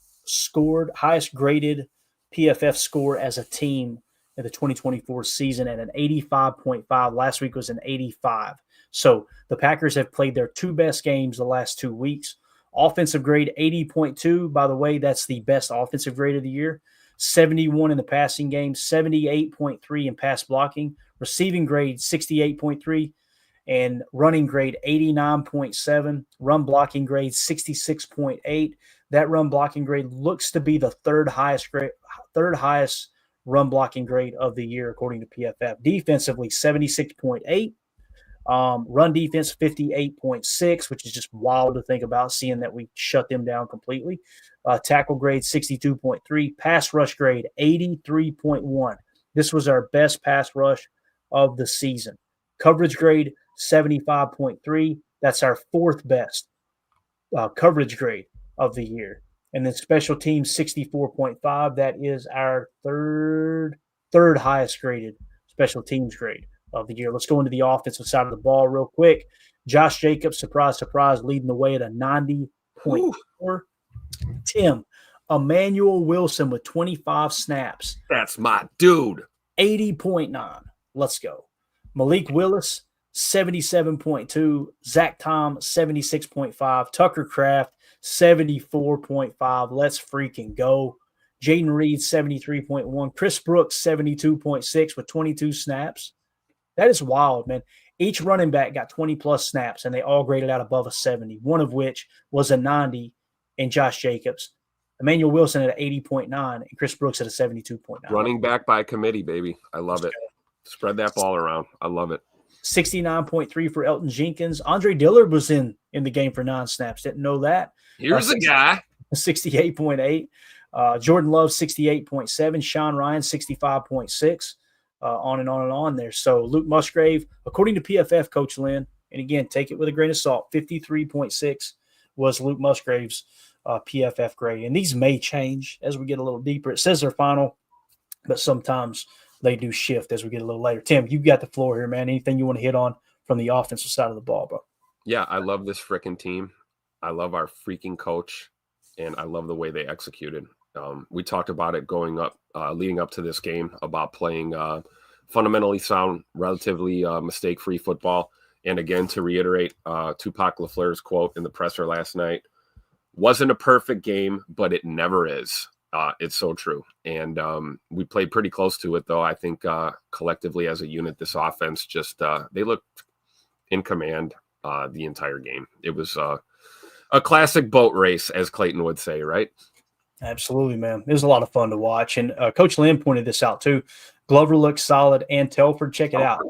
highest graded PFF score as a team in the 2024 season at an 85.5. Last week was an 85. So the Packers have played their 2 best games the last 2 weeks. Offensive grade 80.2. By the way, that's the best offensive grade of the year. 71 in the passing game, 78.3 in pass blocking. Receiving grade 68.3 and running grade 89.7. Run blocking grade 66.8. That run blocking grade looks to be the third highest run blocking grade of the year, according to PFF. Defensively, 76.8. Run defense, 58.6, which is just wild to think about, seeing that we shut them down completely. Tackle grade, 62.3. Pass rush grade, 83.1. This was our best pass rush of the season. Coverage grade, 75.3. That's our 4th best coverage grade of the year. And then special teams, 64.5. That is our third highest graded special teams grade of the year. Let's go into the offensive side of the ball real quick. Josh Jacobs, surprise, leading the way at a 90.4. Tim, Emmanuel Wilson with 25 snaps. That's my dude. 80.9. Let's go. Malik Willis, 77.2. Zach Tom, 76.5. Tucker Kraft, 74.5. Let's freaking go. Jayden Reed, 73.1. Chris Brooks, 72.6 with 22 snaps. That is wild, man. Each running back got 20-plus snaps, and they all graded out above a 70, one of which was a 90 in Josh Jacobs. Emmanuel Wilson at an 80.9 and Chris Brooks at a 72.9. Running back by committee, baby. I love it. Spread that ball around. I love it. 69.3 for Elton Jenkins. Andre Dillard was in the game for 9 snaps. Didn't know that. Here's a guy. 68.8. Jordan Love, 68.7. Sean Rhyan, 65.6. On and on and on there. So Luke Musgrave, according to PFF, Coach Lynn, and again, take it with a grain of salt, 53.6 was Luke Musgrave's PFF grade. And these may change as we get a little deeper. It says they're final, but sometimes they do shift as we get a little later. Tim, you've got the floor here, man. Anything you want to hit on from the offensive side of the ball, bro? Yeah, I love this freaking team. I love our freaking coach, and I love the way they executed. We talked about it leading up to this game, about playing fundamentally sound, relatively mistake-free football. And again, to reiterate Tupac LaFleur's quote in the presser last night, wasn't a perfect game, but it never is. It's so true. And we played pretty close to it, though. I think collectively as a unit, this offense just they looked in command the entire game. It was a classic boat race, as Clayton would say, right? Absolutely, man. It was a lot of fun to watch. And Coach Lynn pointed this out, too. Glover looks solid, and Telford, check it out.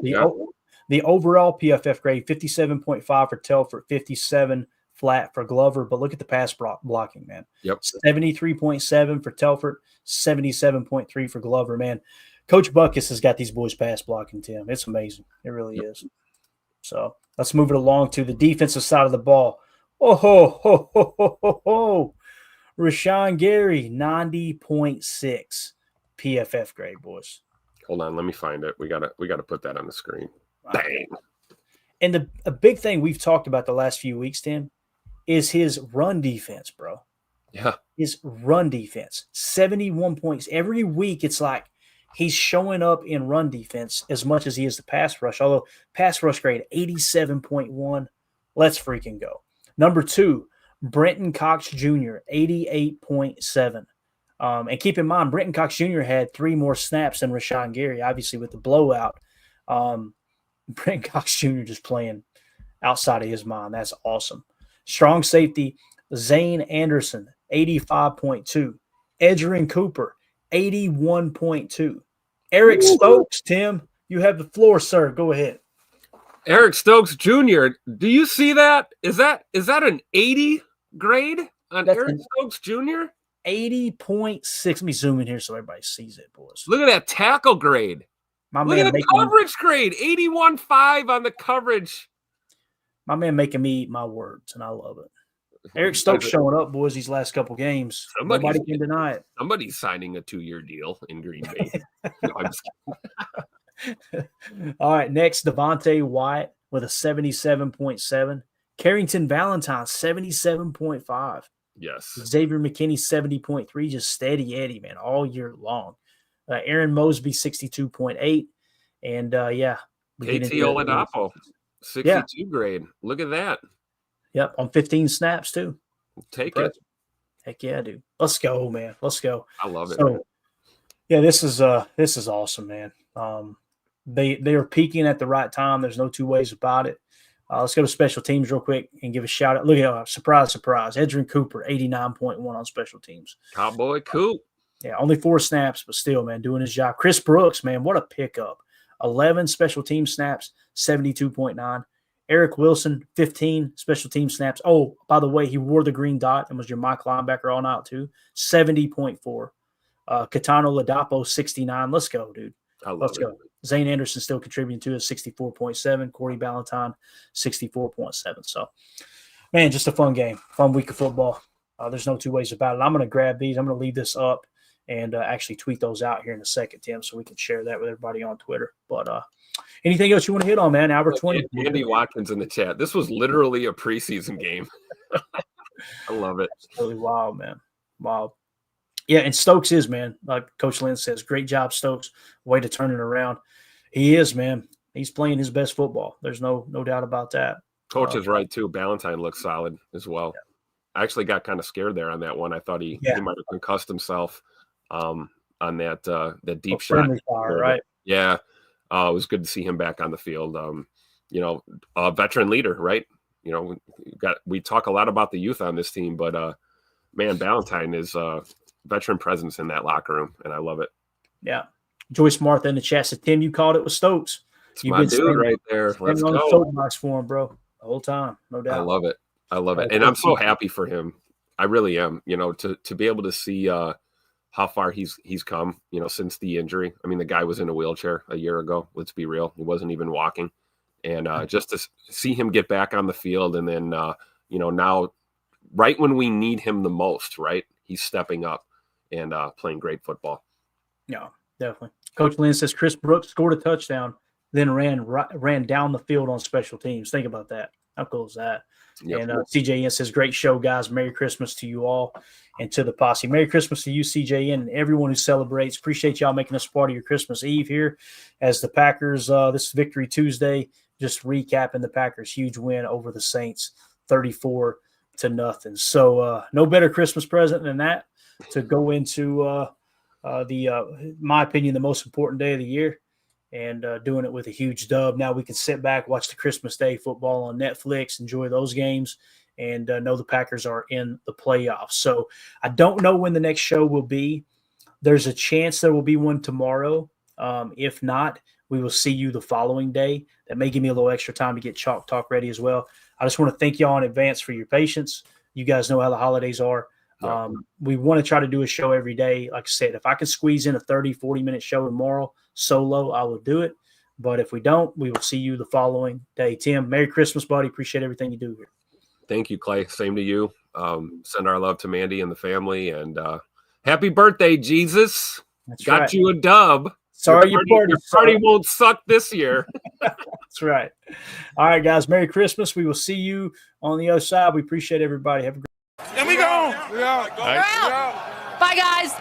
The overall PFF grade, 57.5 for Telford, 57 flat for Glover. But look at the pass blocking, man. Yep. 73.7 for Telford, 77.3 for Glover, man. Coach Buckus has got these boys pass blocking, Tim. It's amazing. It really is. So let's move it along to the defensive side of the ball. Oh, ho, ho, ho, ho, ho, ho. Rashawn Gary, 90.6 PFF grade, boys. Hold on, let me find it. We gotta put that on the screen. Bang. And a big thing we've talked about the last few weeks, Tim, is his run defense, bro. Yeah. His run defense. 71 points. Every week it's like he's showing up in run defense as much as he is the pass rush. Although pass rush grade 87.1. Let's freaking go. Number 2, Brittan Cox Jr., 88.7. And keep in mind, Brittan Cox Jr. had 3 more snaps than Rashawn Gary, obviously with the blowout. Brittan Cox Jr. just playing outside of his mind. That's awesome. Strong safety, Zayn Anderson, 85.2. Edgerrin Cooper, 81.2. Eric Stokes, Tim, you have the floor, sir. Go ahead. Eric Stokes Jr. Do you see that? Is that an 80 grade on Eric Stokes Jr.? 80.6. Let me zoom in here so everybody sees it, boys. Look at that tackle grade. Look at the coverage grade. 81.5 on the coverage. My man making me eat my words, and I love it. Eric Stokes showing up, boys, these last couple games. Nobody can deny it. Somebody's signing a 2-year deal in Green Bay. No, I'm just kidding. All right, next, Devontae Wyatt with a 77.7. Carrington Valentine, 77.5. Yes. Xavier McKinney, 70.3, just steady Eddie, man, all year long. Aaron Mosby, 62.8. And, KT Oladapo, 62 grade. Look at that. Yep, on 15 snaps, too. Take it. Heck yeah, dude. Let's go, man. Let's go. I love it. So, yeah, this is awesome, man. They are peaking at the right time. There's no two ways about it. Let's go to special teams real quick and give a shout out. Look at surprise. Edgerrin Cooper, 89.1 on special teams. Cowboy Coop. Yeah, only 4 snaps, but still, man, doing his job. Chris Brooks, man, what a pickup. 11 special team snaps, 72.9. Eric Wilson, 15 special team snaps. Oh, by the way, he wore the green dot and was your Mike linebacker all night too. 70.4. Katano Ladapo, 69. Let's go, dude. Let's go. Zayn Anderson still contributing to it, 64.7. Corey Ballantyne, 64.7. So, man, just a fun game. Fun week of football. There's no two ways about it. I'm going to grab these. I'm going to leave this up and actually tweet those out here in a second, Tim, so we can share that with everybody on Twitter. But anything else you want to hit on, man? Albert 20. Andy Watkins in the chat. This was literally a preseason game. I love it. It's really wild, man. Wild. Yeah, and Stokes is, man, like Coach Lynn says, great job, Stokes. Way to turn it around. He is, man. He's playing his best football. There's no doubt about that. Coach is right, too. Ballantyne looks solid as well. Yeah. I actually got kind of scared there on that one. I thought he might have concussed himself on that deep shot. Fire, right? Yeah. It was good to see him back on the field. A veteran leader, right? We talk a lot about the youth on this team, but man, Ballantyne is veteran presence in that locker room, and I love it. Yeah. Joyce Martha in the chat said, Tim, you called it with Stokes. You've my dude right there. Let's on go. The soapbox for him, bro, the whole time, no doubt. I love it. And I'm so happy for him. I really am, to be able to see how far he's come, since the injury. I mean, the guy was in a wheelchair a year ago. Let's be real. He wasn't even walking. And just to see him get back on the field and then, now right when we need him the most, right, he's stepping up and playing great football. Yeah, definitely. Coach Lynn says Chris Brooks scored a touchdown, then ran down the field on special teams. Think about that. How cool is that? Yep. And CJN says, great show, guys. Merry Christmas to you all and to the posse. Merry Christmas to you, CJN, and everyone who celebrates. Appreciate y'all making us part of your Christmas Eve here as the Packers, this Victory Tuesday, just recapping the Packers' huge win over the Saints, 34-0. So no better Christmas present than that to go into my opinion, the most important day of the year. And doing it with a huge dub. Now we can sit back, watch the Christmas Day football on Netflix, enjoy those games, and know the Packers are in the playoffs. So I don't know when the next show will be. There's a chance there will be one tomorrow. If not, we will see you the following day. That may give me a little extra time to get Chalk Talk ready as well. I just want to thank y'all in advance for your patience. You guys know how the holidays are. We want to try to do a show every day. Like I said, if I can squeeze in a 30, 40-minute show tomorrow solo, I will do it. But if we don't, we will see you the following day. Tim, Merry Christmas, buddy. Appreciate everything you do here. Thank you, Clay. Same to you. Send our love to Mandy and the family. And happy birthday, Jesus. That's Got right. you a dub. Sorry, your party won't suck this year. That's right. All right, guys. Merry Christmas. We will see you on the other side. We appreciate everybody. Have a great And we go. Bye, guys.